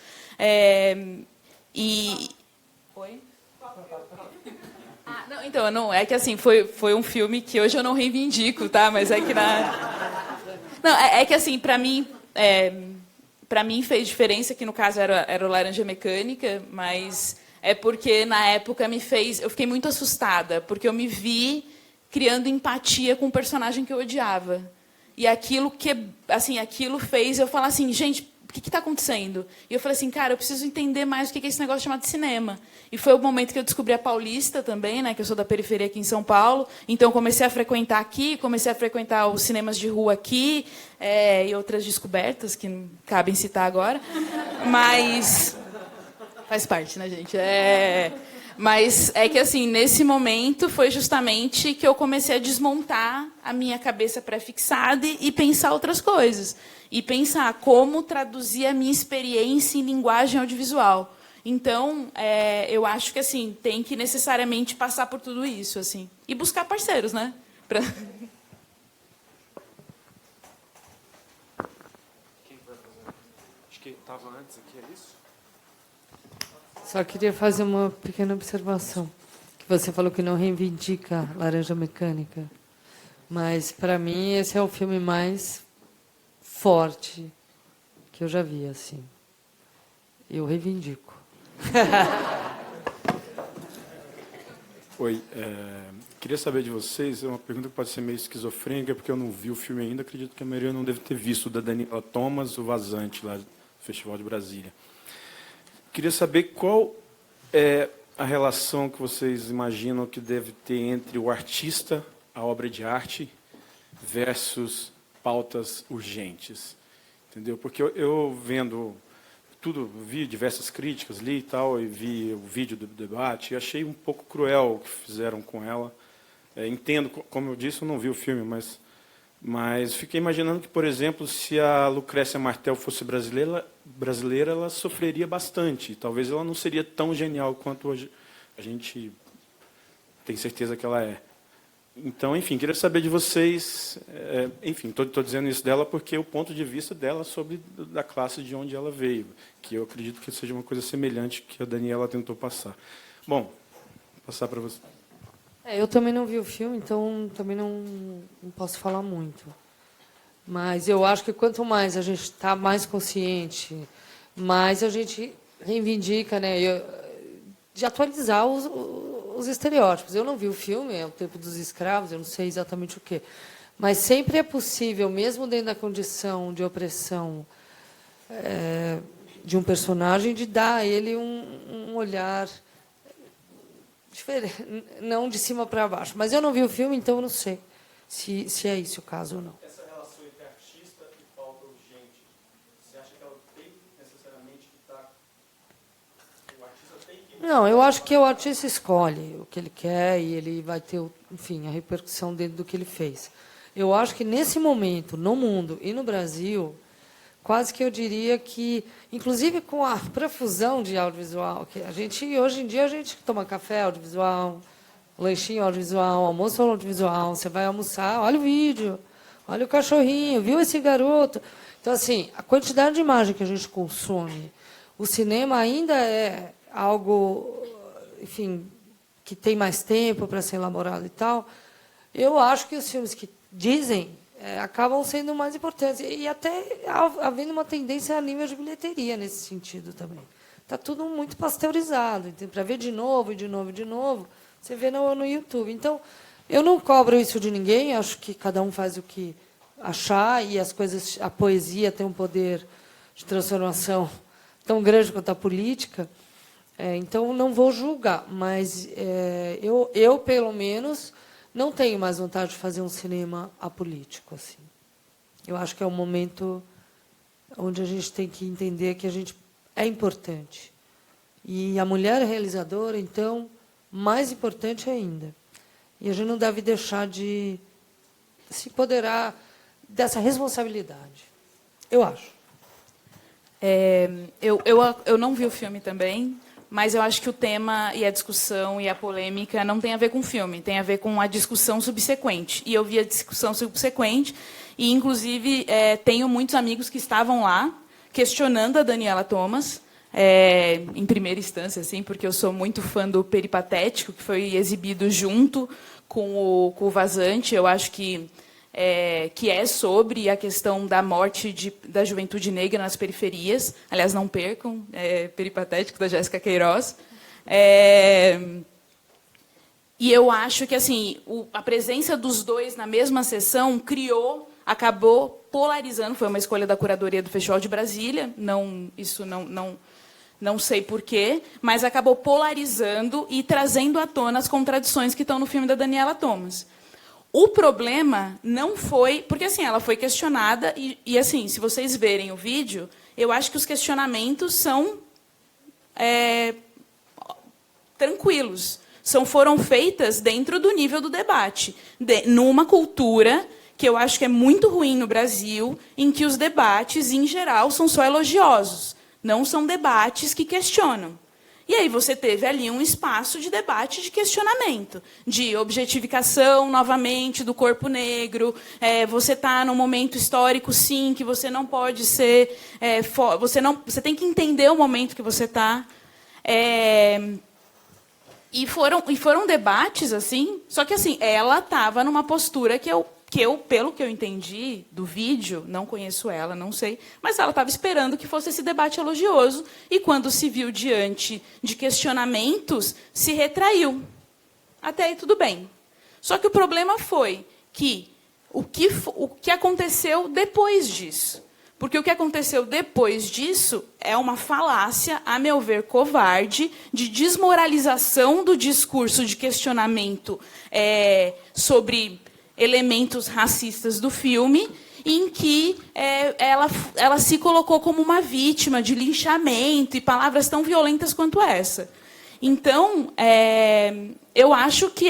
Speaker 7: Oi? Não, então, não, é que assim, foi um filme que hoje eu não reivindico, tá? Mas é que Não, é que assim, para mim fez diferença, que no caso era o Laranja Mecânica, mas é porque na época eu fiquei muito assustada, porque eu me vi criando empatia com um personagem que eu odiava. E aquilo fez eu falar assim, gente, o que está acontecendo? E eu falei assim, cara, eu preciso entender mais o que é esse negócio chamado cinema. E foi o momento que eu descobri a Paulista também, né, que eu sou da periferia aqui em São Paulo. Então, eu comecei a frequentar aqui, comecei a frequentar os cinemas de rua aqui, e outras descobertas, que não cabem citar agora. Mas faz parte, né, gente? Mas é que, assim, nesse momento foi justamente que eu comecei a desmontar a minha cabeça pré-fixada e pensar outras coisas. E pensar como traduzir a minha experiência em linguagem audiovisual. Então, eu acho que assim tem que necessariamente passar por tudo isso, assim, e buscar parceiros, né?
Speaker 2: Acho que estava antes aqui, é isso?
Speaker 6: Só queria fazer uma pequena observação. Que você falou que não reivindica Laranja Mecânica, mas para mim esse é o filme mais forte que eu já vi, assim. Eu reivindico.
Speaker 10: Oi, queria saber de vocês, é uma pergunta que pode ser meio esquizofrênica, porque eu não vi o filme ainda, acredito que a maioria não deve ter visto, da Daniela Thomas, O Vazante, lá do Festival de Brasília. Queria saber qual é a relação que vocês imaginam que deve ter entre o artista, a obra de arte, versus pautas urgentes, entendeu? Porque eu vendo tudo, vi diversas críticas, li e tal, e vi o vídeo do debate, e achei um pouco cruel o que fizeram com ela. Entendo, como eu disse, eu não vi o filme, mas fiquei imaginando que, por exemplo, se a Lucrécia Martel fosse brasileira, ela sofreria bastante. Talvez ela não seria tão genial quanto a gente tem certeza que ela é. Então, enfim, queria saber de vocês, enfim, estou dizendo isso dela porque o ponto de vista dela sobre da classe de onde ela veio, que eu acredito que seja uma coisa semelhante que a Daniela tentou passar. Bom, vou passar para você.
Speaker 6: Eu também não vi o filme, então também não posso falar muito. Mas eu acho que quanto mais a gente está mais consciente, mais a gente reivindica, né, de atualizar os estereótipos. Eu não vi o filme, é o tempo dos escravos, eu não sei exatamente o quê. Mas sempre é possível, mesmo dentro da condição de opressão de um personagem, de dar a ele um olhar diferente, não de cima para baixo. Mas eu não vi o filme, então eu não sei se é esse o caso ou não.
Speaker 10: Essa relação entre artista e pauta urgente, você acha que ela tem necessariamente que estar... O artista tem que...
Speaker 6: Não, eu acho que o artista escolhe o que ele quer e ele vai ter, enfim, a repercussão dentro do que ele fez. Eu acho que, nesse momento, no mundo e no Brasil, quase que eu diria que, inclusive com a profusão de audiovisual, que a gente, hoje em dia, a gente toma café audiovisual, lanchinho audiovisual, almoço audiovisual, você vai almoçar, olha o vídeo, olha o cachorrinho, viu esse garoto? Então, assim, a quantidade de imagem que a gente consome, o cinema ainda é algo, enfim, que tem mais tempo para ser elaborado e tal. Eu acho que os filmes que dizem acabam sendo mais importantes. E até havendo uma tendência a nível de bilheteria nesse sentido também. Está tudo muito pasteurizado. Para ver de novo, e de novo, e de novo, você vê no YouTube. Então, eu não cobro isso de ninguém, acho que cada um faz o que achar, e as coisas, a poesia tem um poder de transformação tão grande quanto a política. Então, não vou julgar, mas eu, pelo menos, não tenho mais vontade de fazer um cinema apolítico. Assim. Eu acho que é um momento onde a gente tem que entender que a gente é importante. E a mulher realizadora, então, mais importante ainda. E a gente não deve deixar de se empoderar dessa responsabilidade. Eu acho.
Speaker 7: Eu não vi o filme também, mas eu acho que o tema e a discussão e a polêmica não tem a ver com o filme, tem a ver com a discussão subsequente. E eu vi a discussão subsequente e, inclusive, tenho muitos amigos que estavam lá questionando a Daniela Thomas, em primeira instância, assim, porque eu sou muito fã do Peripatético, que foi exibido junto com o Vazante. Eu acho que é sobre a questão da morte da juventude negra nas periferias. Aliás, não percam, Peripatético, da Jéssica Queiroz. E eu acho que assim, a presença dos dois na mesma sessão acabou polarizando. Foi uma escolha da curadoria do Festival de Brasília, não sei porquê, mas acabou polarizando e trazendo à tona as contradições que estão no filme da Daniela Thomas. O problema não foi... Porque assim, ela foi questionada e assim, se vocês verem o vídeo, eu acho que os questionamentos são tranquilos. Foram feitas dentro do nível do debate, numa cultura que eu acho que é muito ruim no Brasil, em que os debates, em geral, são só elogiosos. Não são debates que questionam. E aí você teve ali um espaço de debate, de questionamento, de objetificação, novamente, do corpo negro. Você está num momento histórico, sim, que você não pode ser... Você tem que entender o momento que você está. E foram debates, assim, só que assim, ela estava numa postura que eu, pelo que eu entendi do vídeo, não conheço ela, não sei, mas ela estava esperando que fosse esse debate elogioso, e quando se viu diante de questionamentos, se retraiu. Até aí tudo bem. Só que o problema foi que o que aconteceu depois disso. Porque o que aconteceu depois disso é uma falácia, a meu ver, covarde, de desmoralização do discurso de questionamento sobre elementos racistas do filme, em que ela se colocou como uma vítima de linchamento e palavras tão violentas quanto essa. Então, eu acho que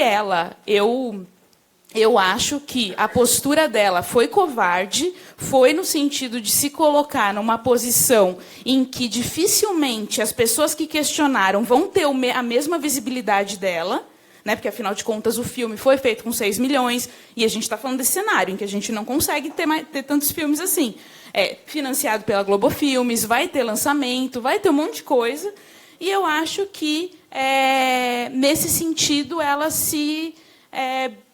Speaker 7: eu acho que a postura dela foi covarde, foi no sentido de se colocar numa posição em que dificilmente as pessoas que questionaram vão ter a mesma visibilidade dela, né? Porque, afinal de contas, o filme foi feito com 6 milhões, e a gente está falando desse cenário em que a gente não consegue ter tantos filmes assim. É financiado pela Globo Filmes, vai ter lançamento, vai ter um monte de coisa, e eu acho que, nesse sentido, ela se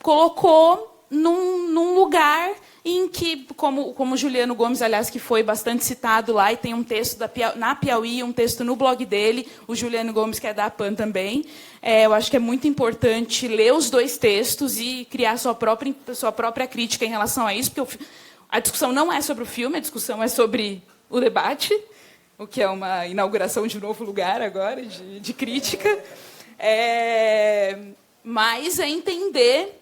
Speaker 7: colocou num lugar em que, como Juliano Gomes, aliás, que foi bastante citado lá, e tem um texto na Piauí, um texto no blog dele, o Juliano Gomes, que é da PAN também. Eu acho que é muito importante ler os 2 textos e criar sua própria crítica em relação a isso, porque a discussão não é sobre o filme, a discussão é sobre o debate, o que é uma inauguração de um novo lugar agora, de crítica. Mas é entender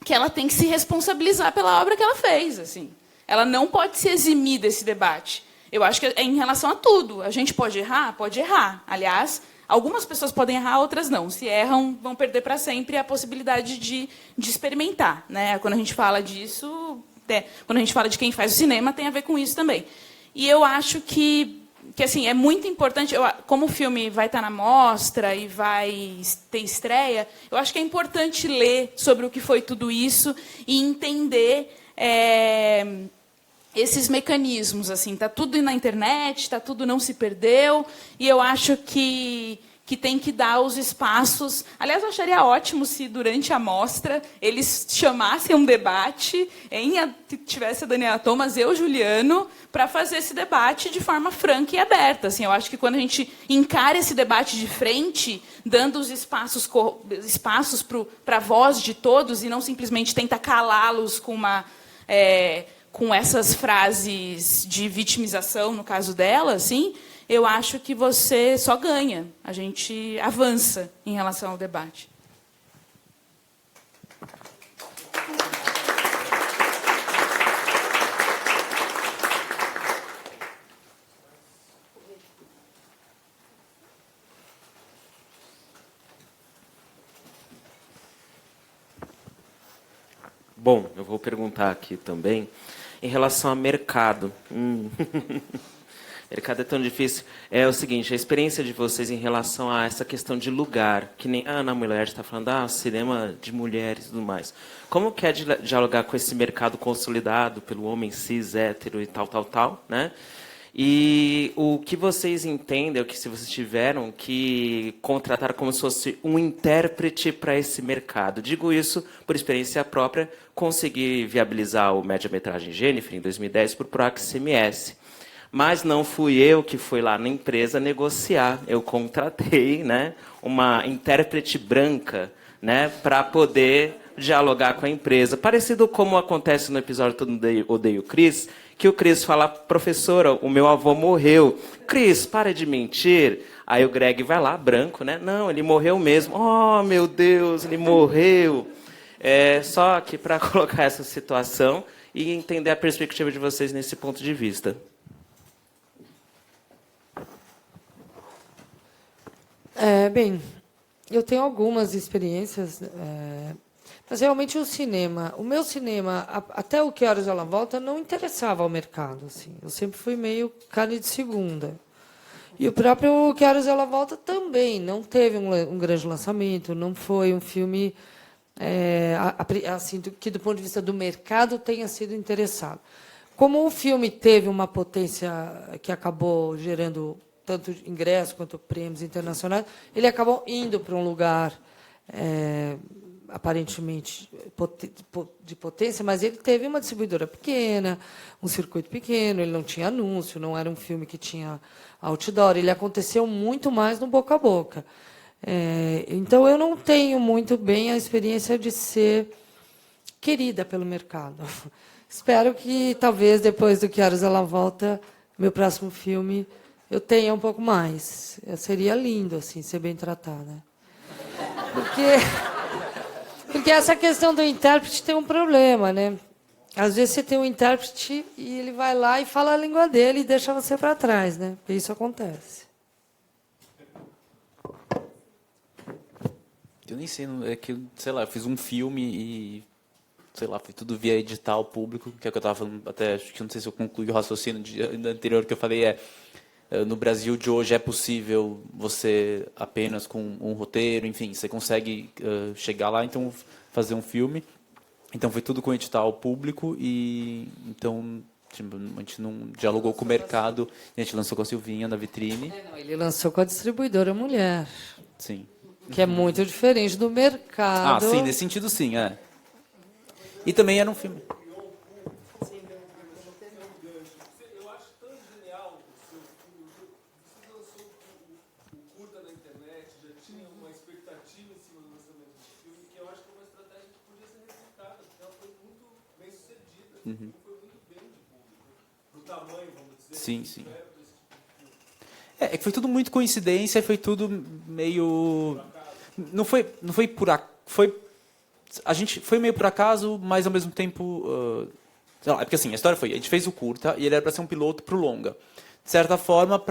Speaker 7: que ela tem que se responsabilizar pela obra que ela fez. Assim. Ela não pode se eximir desse debate. Eu acho que é em relação a tudo. A gente pode errar? Pode errar. Aliás, algumas pessoas podem errar, outras não. Se erram, vão perder para sempre a possibilidade de experimentar. Né? Quando a gente fala disso, quando a gente fala de quem faz o cinema, tem a ver com isso também. E eu acho que assim, é muito importante, como o filme vai estar na mostra e vai ter estreia, eu acho que é importante ler sobre o que foi tudo isso e entender esses mecanismos. Assim, tá tudo na internet, tá tudo não se perdeu, e eu acho que tem que dar os espaços. Aliás, eu acharia ótimo se, durante a mostra, eles chamassem um debate, tivesse a Daniela Thomas e o Juliano, para fazer esse debate de forma franca e aberta. Assim, eu acho que, quando a gente encara esse debate de frente, dando os espaços para a voz de todos, e não simplesmente tenta calá-los com essas frases de vitimização, no caso dela, assim, eu acho que você só ganha. A gente avança em relação ao debate.
Speaker 4: Bom, eu vou perguntar aqui também em relação ao mercado. Mercado é tão difícil. É o seguinte, a experiência de vocês em relação a essa questão de lugar, que nem a Ana Mulher está falando, cinema de mulheres e tudo mais. Como que é dialogar com esse mercado consolidado pelo homem cis, hétero e tal, né? E o que vocês entendem, o que, se vocês tiveram que contratar como se fosse um intérprete para esse mercado. Digo isso por experiência própria, consegui viabilizar o média-metragem Jennifer em 2010 por Proax-CMS. Mas não fui eu que fui lá na empresa negociar. Eu contratei, né, uma intérprete branca, né, para poder dialogar com a empresa. Parecido como acontece no episódio Todo Mundo Odeia o Chris, que o Chris fala, professora, o meu avô morreu. Chris, para de mentir. Aí o Greg vai lá, branco, né? Não, ele morreu mesmo. Oh, meu Deus, ele morreu. Só que para colocar essa situação e entender a perspectiva de vocês nesse ponto de vista.
Speaker 6: Bem, eu tenho algumas experiências, mas realmente o meu cinema, até o Que Horas Ela Volta, não interessava ao mercado. Assim. Eu sempre fui meio carne de segunda. E o próprio Que Horas Ela Volta também não teve um grande lançamento, não foi um filme assim, que, do ponto de vista do mercado, tenha sido interessado. Como o filme teve uma potência que acabou gerando tanto ingressos quanto prêmios internacionais, ele acabou indo para um lugar aparentemente de potência, mas ele teve uma distribuidora pequena, um circuito pequeno, ele não tinha anúncio, não era um filme que tinha outdoor, ele aconteceu muito mais no boca a boca. Então, eu não tenho muito bem a experiência de ser querida pelo mercado. Espero que, talvez, depois do Que Horas Ela Volta, meu próximo filme, eu tenha um pouco mais. Seria lindo, assim, ser bem tratada. Porque essa questão do intérprete tem um problema, né? Às vezes você tem um intérprete e ele vai lá e fala a língua dele e deixa você para trás, né? Porque isso acontece.
Speaker 8: Eu nem sei, é que, sei lá, eu fiz um filme e, sei lá, foi tudo via edital público, que é o que eu estava falando, até, acho que não sei se eu concluí o raciocínio anterior que eu falei, no Brasil de hoje é possível você apenas com um roteiro, enfim, você consegue chegar lá, então fazer um filme. Então foi tudo com edital público e então tipo, a gente não dialogou com o mercado, a gente lançou com a Silvinha na vitrine.
Speaker 6: Ele lançou com a distribuidora mulher.
Speaker 8: Sim.
Speaker 6: Que é muito diferente do mercado.
Speaker 8: Ah, sim, nesse sentido sim, é. E também era um filme. Uhum. Sim, sim. É que foi tudo muito coincidência, foi tudo meio... Não foi por a gente foi meio por acaso, mas ao mesmo tempo... sei lá, é porque assim, a história foi... A gente fez o curta e ele era para ser um piloto para o longa. De certa forma,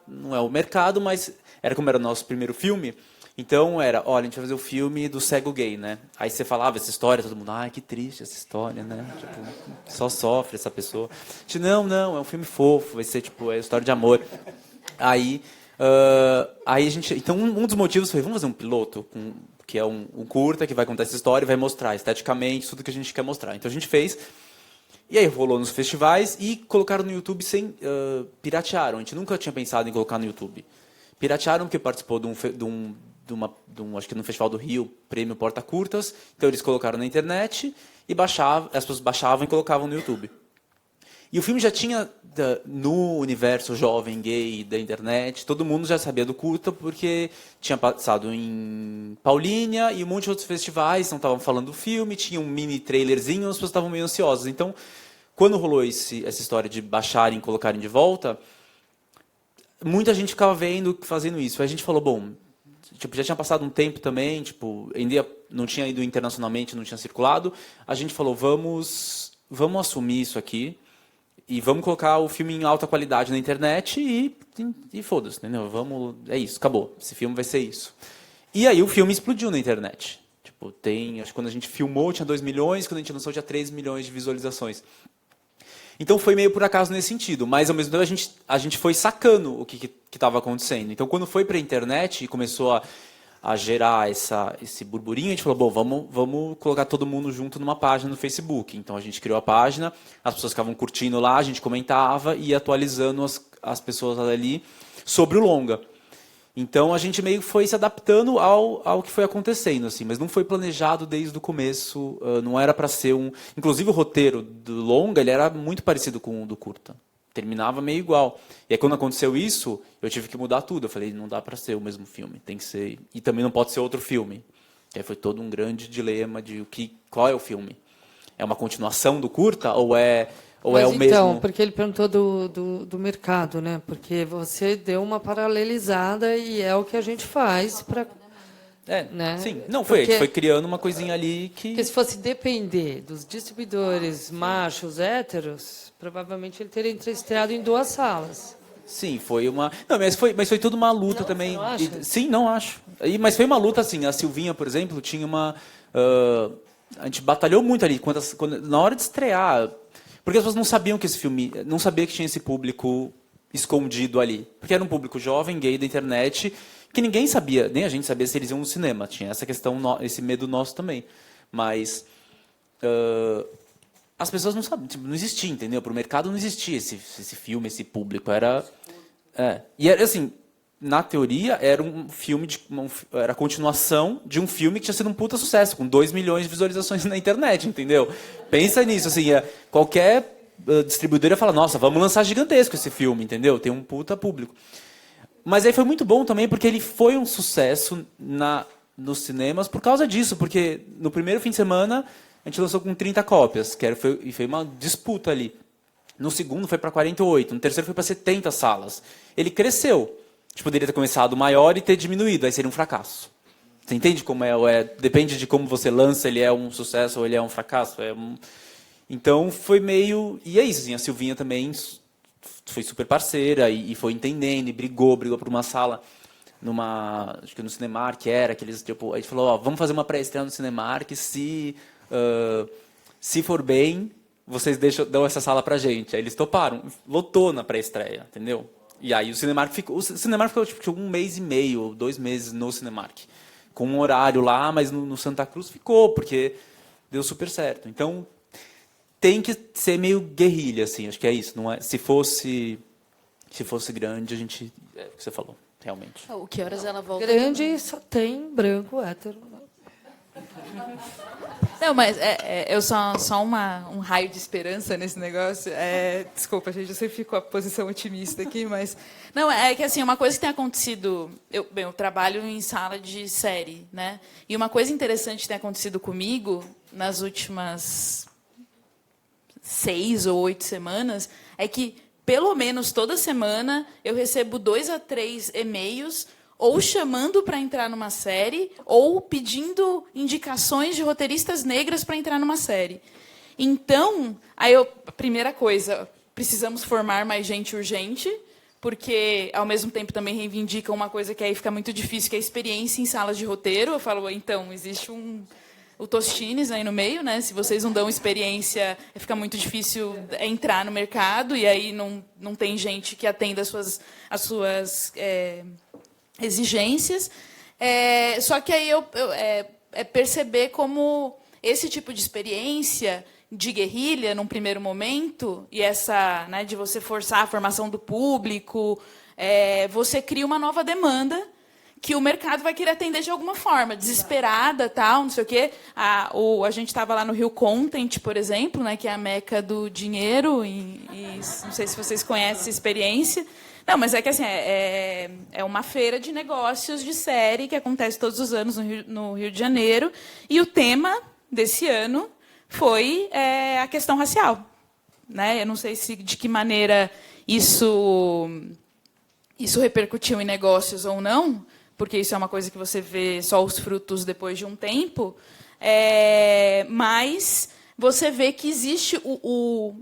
Speaker 8: não é o mercado, mas era como era o nosso primeiro filme... Então era, olha, a gente vai fazer o filme do cego gay, né? Aí você falava essa história, todo mundo, ai, que triste essa história, né? Tipo, só sofre essa pessoa. A gente, não, é um filme fofo, vai ser tipo, é história de amor. Aí a gente, então um dos motivos foi, vamos fazer um piloto, que é um curta, que vai contar essa história e vai mostrar esteticamente tudo que a gente quer mostrar. Então a gente fez, e aí rolou nos festivais e colocaram no YouTube sem, piratearam. A gente nunca tinha pensado em colocar no YouTube. Piratearam porque participou acho que no Festival do Rio, Prêmio Porta Curtas, então eles colocaram na internet e as pessoas baixavam e colocavam no YouTube. E o filme já tinha, no universo jovem gay da internet, todo mundo já sabia do curta, porque tinha passado em Paulínia e um monte de outros festivais, não estavam falando do filme, tinha um mini trailerzinho, as pessoas estavam meio ansiosas. Então, quando rolou essa história de baixarem e colocarem de volta, muita gente ficava vendo, fazendo isso. Aí a gente falou, bom... Tipo, já tinha passado um tempo também, tipo, ainda não tinha ido internacionalmente, não tinha circulado. A gente falou, vamos assumir isso aqui e vamos colocar o filme em alta qualidade na internet e foda-se, entendeu? É isso, acabou. Esse filme vai ser isso. E aí o filme explodiu na internet. Tipo, acho que quando a gente filmou tinha 2 milhões, quando a gente lançou tinha 3 milhões de visualizações. Então foi meio por acaso nesse sentido, mas ao mesmo tempo a gente foi sacando o que estava acontecendo. Então quando foi para a internet e começou a gerar esse burburinho, a gente falou, bom, vamos colocar todo mundo junto numa página no Facebook. Então a gente criou a página, as pessoas ficavam curtindo lá, a gente comentava e ia atualizando as pessoas ali sobre o longa. Então a gente meio que foi se adaptando ao que foi acontecendo, assim, mas não foi planejado desde o começo, não era para ser um... Inclusive o roteiro do longa, ele era muito parecido com o do curta. Terminava meio igual. E aí quando aconteceu isso, eu tive que mudar tudo. Eu falei, não dá para ser o mesmo filme, tem que ser... E também não pode ser outro filme. E aí foi todo um grande dilema de qual é o filme. É uma continuação do curta ou é o mesmo?
Speaker 6: Então, porque ele perguntou do mercado, né? Porque você deu uma paralelizada e é o que a gente faz para... né?
Speaker 8: Sim. Não, a gente foi criando uma coisinha ali que...
Speaker 6: Porque se fosse depender dos distribuidores machos, héteros, provavelmente ele teria estreado em 2 salas.
Speaker 8: Sim, foi uma... Não, mas foi tudo uma luta também.
Speaker 6: Você não acha?
Speaker 8: Sim, não acho. Mas foi uma luta, assim, a Silvinha, por exemplo, tinha uma... a gente batalhou muito ali, na hora de estrear... Porque as pessoas não sabiam que esse filme... Não sabia que tinha esse público escondido ali. Porque era um público jovem, gay, da internet, que ninguém sabia, nem a gente sabia se eles iam no cinema. Tinha essa questão, esse medo nosso também. Mas as pessoas não sabiam, tipo, não existia, entendeu? Para o mercado não existia esse filme, esse público. E era assim, na teoria, era um filme era a continuação de um filme que tinha sido um puta sucesso, com 2 milhões de visualizações na internet, entendeu? Pensa nisso, assim, qualquer distribuidora fala, nossa, vamos lançar gigantesco esse filme, entendeu? Tem um puta público. Mas aí foi muito bom também, porque ele foi um sucesso nos cinemas por causa disso, porque no primeiro fim de semana a gente lançou com 30 cópias, e foi uma disputa ali. No segundo foi para 48, no terceiro foi para 70 salas. Ele cresceu. A gente poderia ter começado maior e ter diminuído, aí seria um fracasso. Você entende como depende de como você lança, ele é um sucesso ou ele é um fracasso. Então foi meio... E é isso, assim, a Silvinha também foi super parceira e foi entendendo, e brigou por uma sala acho que no Cinemark que eles, tipo, a gente falou, vamos fazer uma pré-estreia no Cinemark, se for bem, vocês dão essa sala pra gente. Aí eles toparam, lotou na pré-estreia, entendeu? E aí o Cinemark ficou tipo, 1 mês e meio, 2 meses no Cinemark. Com um horário lá, mas no Santa Cruz ficou, porque deu super certo. Então, tem que ser meio guerrilha, assim, acho que é isso. Não é, se fosse grande, a gente... É o que você falou, realmente.
Speaker 7: O que horas ela volta?
Speaker 6: Grande só tem branco, hétero.
Speaker 7: Não, mas eu só um raio de esperança nesse negócio. Desculpa, gente, eu sempre fico com a posição otimista aqui, mas... Não, é que assim, uma coisa que tem acontecido... Eu trabalho em sala de série, né? E uma coisa interessante que tem acontecido comigo nas últimas 6 ou 8 semanas é que, pelo menos toda semana, eu recebo 2 a 3 e-mails ou chamando para entrar numa série, ou pedindo indicações de roteiristas negras para entrar numa série. Então, a primeira coisa, precisamos formar mais gente urgente, porque, ao mesmo tempo, também reivindicam uma coisa que aí fica muito difícil, que é a experiência em salas de roteiro. Eu falo, então, existe o Tostines aí no meio, né? Se vocês não dão experiência, fica muito difícil entrar no mercado, e aí não tem gente que atenda as suas exigências. Só que aí perceber como esse tipo de experiência de guerrilha, num primeiro momento, e essa, né, de você forçar a formação do público, você cria uma nova demanda que o mercado vai querer atender de alguma forma, desesperada, tal, não sei o quê. A gente estava lá no Rio Content, por exemplo, né, que é a meca do dinheiro, e não sei se vocês conhecem essa experiência. Não, mas é que assim, é uma feira de negócios de série que acontece todos os anos no Rio de Janeiro, e o tema desse ano foi a questão racial, né? Eu não sei de que maneira isso repercutiu em negócios ou não, porque isso é uma coisa que você vê só os frutos depois de um tempo, mas você vê que existe o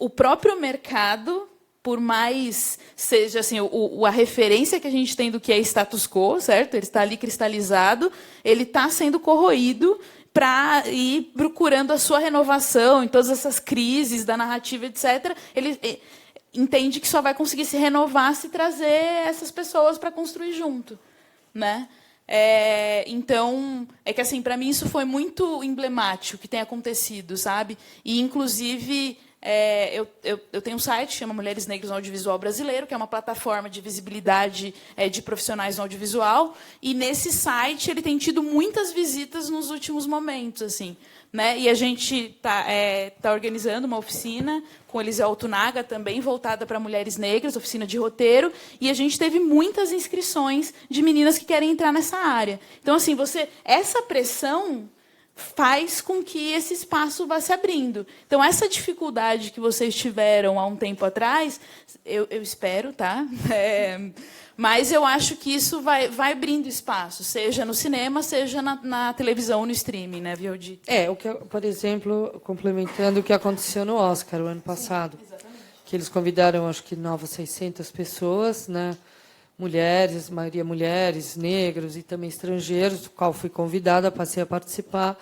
Speaker 7: próprio mercado, por mais seja assim, a referência que a gente tem do que é status quo, certo? Ele está ali cristalizado, ele está sendo corroído para ir procurando a sua renovação em todas essas crises da narrativa, etc. Ele entende que só vai conseguir se renovar se trazer essas pessoas para construir junto, né? Então, é que assim, para mim isso foi muito emblemático que tem acontecido, sabe? E inclusive eu tenho um site que chama Mulheres Negras no Audiovisual Brasileiro, que é uma plataforma de visibilidade de profissionais no audiovisual, e nesse site ele tem tido muitas visitas nos últimos momentos, assim, né? E a gente tá organizando uma oficina com Elise Altunaga, também voltada para mulheres negras, oficina de roteiro, e a gente teve muitas inscrições de meninas que querem entrar nessa área. Então, assim, essa pressão faz com que esse espaço vá se abrindo. Então, essa dificuldade que vocês tiveram há um tempo atrás, eu espero, tá? Mas eu acho que isso vai abrindo espaço, seja no cinema, seja na televisão, no streaming, né, Viodi?
Speaker 6: Por exemplo, complementando o que aconteceu no Oscar o ano passado, que eles convidaram, acho que, 600 pessoas, né? Mulheres, maioria mulheres, negros e também estrangeiros, do qual fui convidada, passei a participar.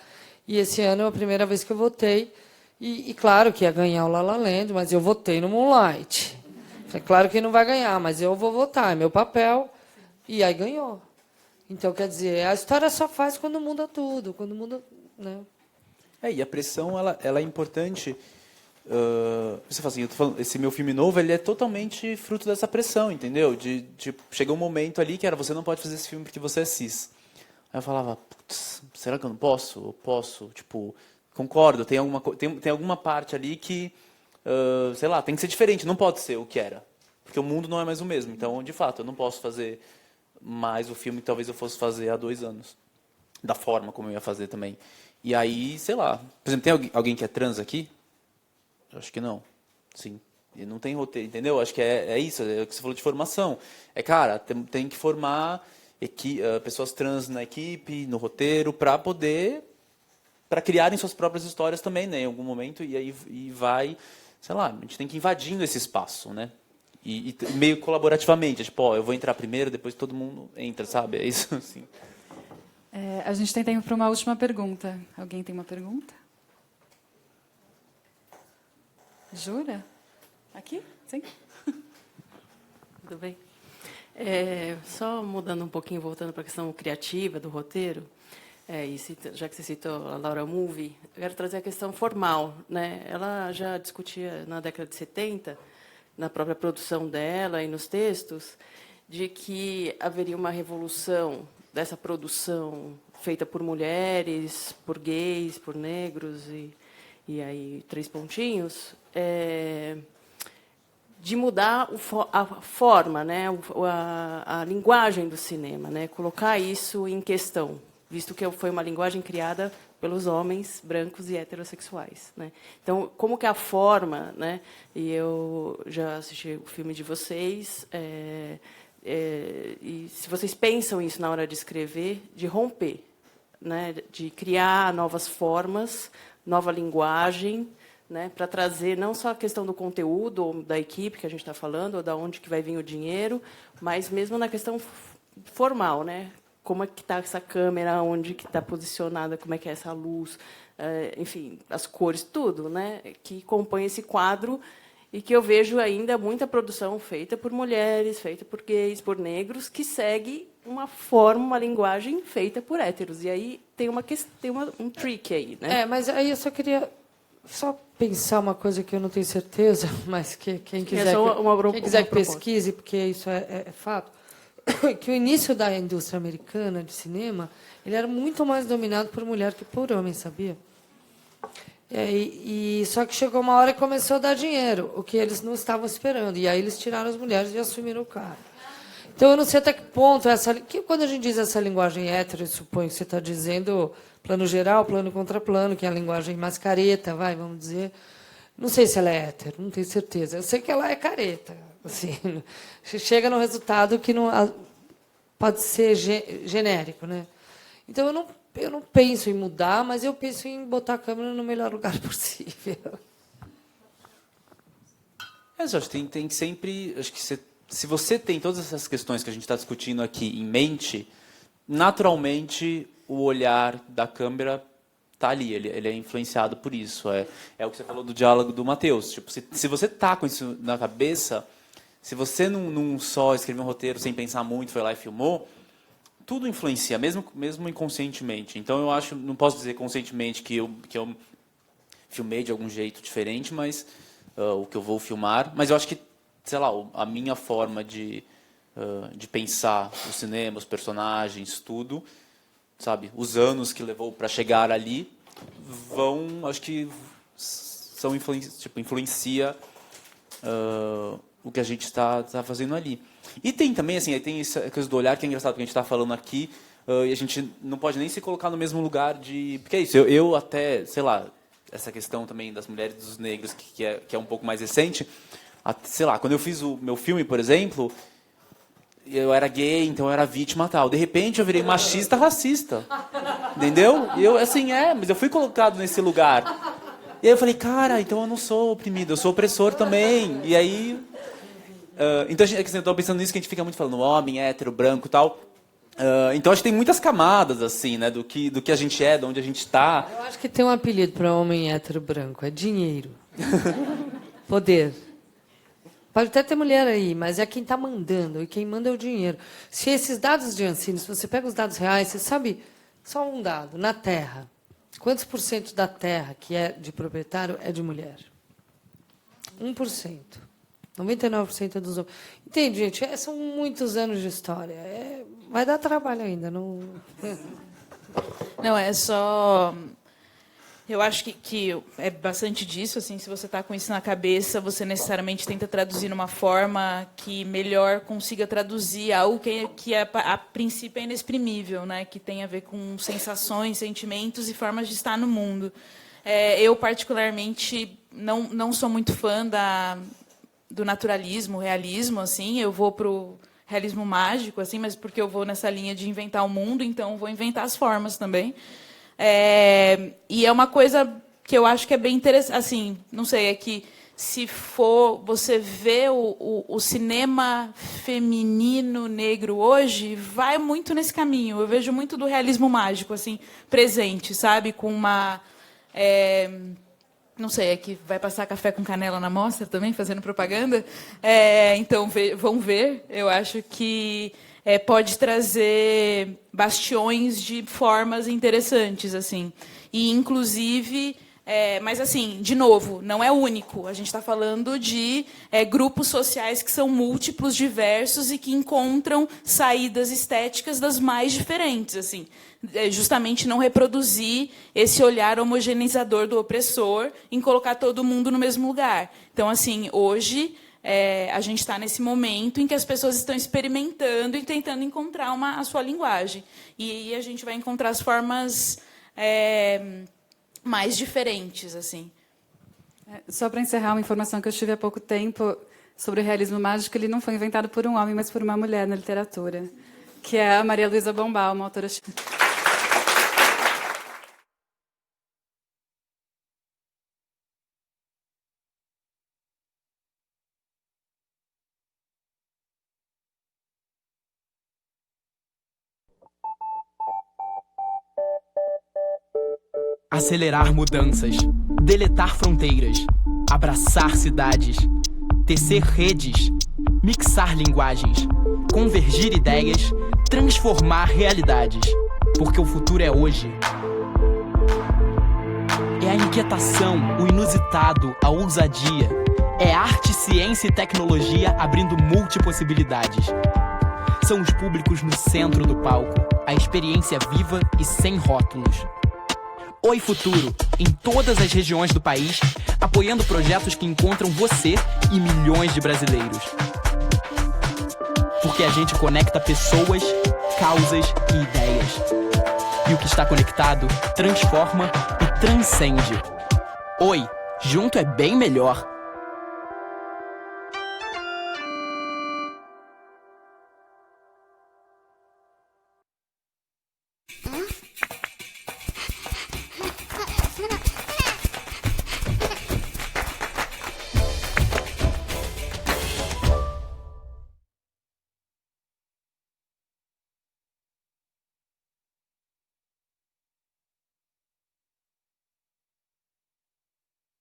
Speaker 6: E esse ano é a primeira vez que eu votei. E claro que ia ganhar o La La Land, mas eu votei no Moonlight. É claro que não vai ganhar, mas eu vou votar, é meu papel. E aí ganhou. Então, quer dizer, a história só faz quando muda tudo, quando muda, né?
Speaker 8: E a pressão ela é importante. Você fala assim, eu tô falando, esse meu filme novo, ele é totalmente fruto dessa pressão, entendeu? Chegou um momento ali que era, você não pode fazer esse filme porque você é cis. Aí eu falava, putz, será que eu não posso? Eu posso, tipo, concordo, tem alguma parte ali que, sei lá, tem que ser diferente, não pode ser o que era. Porque o mundo não é mais o mesmo. Então, de fato, eu não posso fazer mais o filme que talvez eu fosse fazer há 2 anos. Da forma como eu ia fazer também. E aí, sei lá, por exemplo, tem alguém que é trans aqui? Acho que não. Sim. E não tem roteiro, entendeu? Acho que é isso, é o que você falou de formação. Cara, tem que formar pessoas trans na equipe, no roteiro, para criarem suas próprias histórias também, né? Em algum momento, e vai, sei lá, a gente tem que ir invadindo esse espaço, né? E meio colaborativamente, tipo, eu vou entrar primeiro, depois todo mundo entra, sabe? É isso, assim.
Speaker 5: A gente tem tempo para uma última pergunta. Alguém tem uma pergunta? Jura? Aqui? Sim.
Speaker 11: tudo bem? Só mudando um pouquinho, voltando para a questão criativa do roteiro, já que você citou a Laura Mulvey, eu quero trazer a questão formal, né? Ela já discutia na década de 70, na própria produção dela e nos textos, de que haveria uma revolução dessa produção feita por mulheres, por gays, por negros e aí 3 pontinhos, de mudar a forma, né, a linguagem do cinema, né, colocar isso em questão, visto que foi uma linguagem criada pelos homens brancos e heterossexuais, né? Então, como que a forma, né? E eu já assisti o filme de vocês, e se vocês pensam isso na hora de escrever, de romper, né, de criar novas formas, nova linguagem, né, para trazer não só a questão do conteúdo ou da equipe que a gente está falando, ou da onde que vai vir o dinheiro, mas mesmo na questão formal, né? Como é que está essa câmera, onde que está posicionada, como é que é essa luz, enfim, as cores, tudo, né, que compõe esse quadro e que eu vejo ainda muita produção feita por mulheres, feita por gays, por negros, que segue uma forma, uma linguagem feita por héteros. E aí tem um trick aí, né?
Speaker 6: Mas aí eu só queria pensar uma coisa que eu não tenho certeza, mas que quem quiser, quem quiser que pesquise, porque isso é fato, que o início da indústria americana de cinema ele era muito mais dominado por mulher que por homem, sabia? Só que chegou uma hora que começou a dar dinheiro, o que eles não estavam esperando. E aí eles tiraram as mulheres e assumiram o cara. Então, eu não sei até que ponto quando a gente diz essa linguagem hétero, eu suponho que você está dizendo plano geral, plano contra plano, que é a linguagem mais careta, vamos dizer. Não sei se ela é hétero, não tenho certeza. Eu sei que ela é careta. Assim, chega no resultado que não pode ser genérico, né? Então, eu não penso em mudar, mas eu penso em botar a câmera no melhor lugar possível.
Speaker 8: Acho que tem sempre... Acho que se você tem todas essas questões que a gente está discutindo aqui em mente, naturalmente o olhar da câmera está ali, ele é influenciado por isso. É o que você falou do diálogo do Matheus. Tipo, se você está com isso na cabeça, se você não só escreveu um roteiro sem pensar muito, foi lá e filmou, tudo influencia, mesmo inconscientemente. Então, eu acho, não posso dizer conscientemente que eu filmei de algum jeito diferente, mas o que eu vou filmar. Mas eu acho que, sei lá, a minha forma de pensar o cinema, os personagens, tudo, sabe, os anos que levou para chegar ali, acho que influencia o que a gente está fazendo ali. E tem também, assim, tem essa coisa do olhar que é engraçado, porque a gente está falando aqui, e a gente não pode nem se colocar no mesmo lugar de... Porque é isso, eu até, sei lá, essa questão também das mulheres e dos negros, que é um pouco mais recente, sei lá, quando eu fiz o meu filme, por exemplo, eu era gay, então eu era vítima e tal. De repente, eu virei machista racista. Entendeu? E eu, assim, mas eu fui colocado nesse lugar. E aí eu falei, cara, então eu não sou oprimido, eu sou opressor também. E aí... então, assim, eu estou pensando nisso, que a gente fica muito falando homem, hétero, branco e tal. Então, acho que tem muitas camadas, assim, né, do que a gente é, de onde a gente está.
Speaker 6: Eu acho que tem um apelido para homem hétero branco, é dinheiro. Poder. Pode até ter mulher aí, mas é quem está mandando, e quem manda é o dinheiro. Se esses dados de Ancine, se você pega os dados reais, você sabe, só um dado, na Terra, quantos por cento da terra que é de proprietário é de mulher? 1%. 99% dos homens. Entende, gente? São muitos anos de história. Vai dar trabalho ainda. Não,
Speaker 7: é só... Eu acho que é bastante disso, assim, se você está com isso na cabeça, você necessariamente tenta traduzir numa forma que melhor consiga traduzir algo que a princípio é inexprimível, né? Que tem a ver com sensações, sentimentos e formas de estar no mundo. Eu, particularmente, não sou muito fã do naturalismo, realismo, assim, eu vou para o realismo mágico, assim, mas porque eu vou nessa linha de inventar o mundo, então vou inventar as formas também. E é uma coisa que eu acho que é bem interessante, assim, não sei, é que se for você ver o cinema feminino negro hoje, vai muito nesse caminho. Eu vejo muito do realismo mágico, assim, presente, sabe, com uma Não sei, é que vai passar café com canela na mostra também, fazendo propaganda. Então, vão ver. Eu acho que pode trazer bastiões de formas interessantes, assim. E, inclusive... mas, assim, de novo, não é único. A gente está falando de grupos sociais que são múltiplos, diversos e que encontram saídas estéticas das mais diferentes, assim. Justamente não reproduzir esse olhar homogeneizador do opressor em colocar todo mundo no mesmo lugar. Então, assim, hoje a gente está nesse momento em que as pessoas estão experimentando e tentando encontrar a sua linguagem. E aí a gente vai encontrar as formas mais diferentes, assim.
Speaker 5: Só para encerrar, uma informação que eu tive há pouco tempo sobre o realismo mágico, ele não foi inventado por um homem, mas por uma mulher na literatura, que é a Maria Luísa Bombal, uma autora...
Speaker 1: Acelerar mudanças, deletar fronteiras, abraçar cidades, tecer redes, mixar linguagens, convergir ideias, transformar realidades, porque o futuro é hoje. É a inquietação, o inusitado, a ousadia. É arte, ciência e tecnologia abrindo multipossibilidades. São os públicos no centro do palco, a experiência viva e sem rótulos. Oi Futuro, em todas as regiões do país, apoiando projetos que encontram você e milhões de brasileiros. Porque a gente conecta pessoas, causas e ideias. E o que está conectado transforma e transcende. Oi, junto é bem melhor.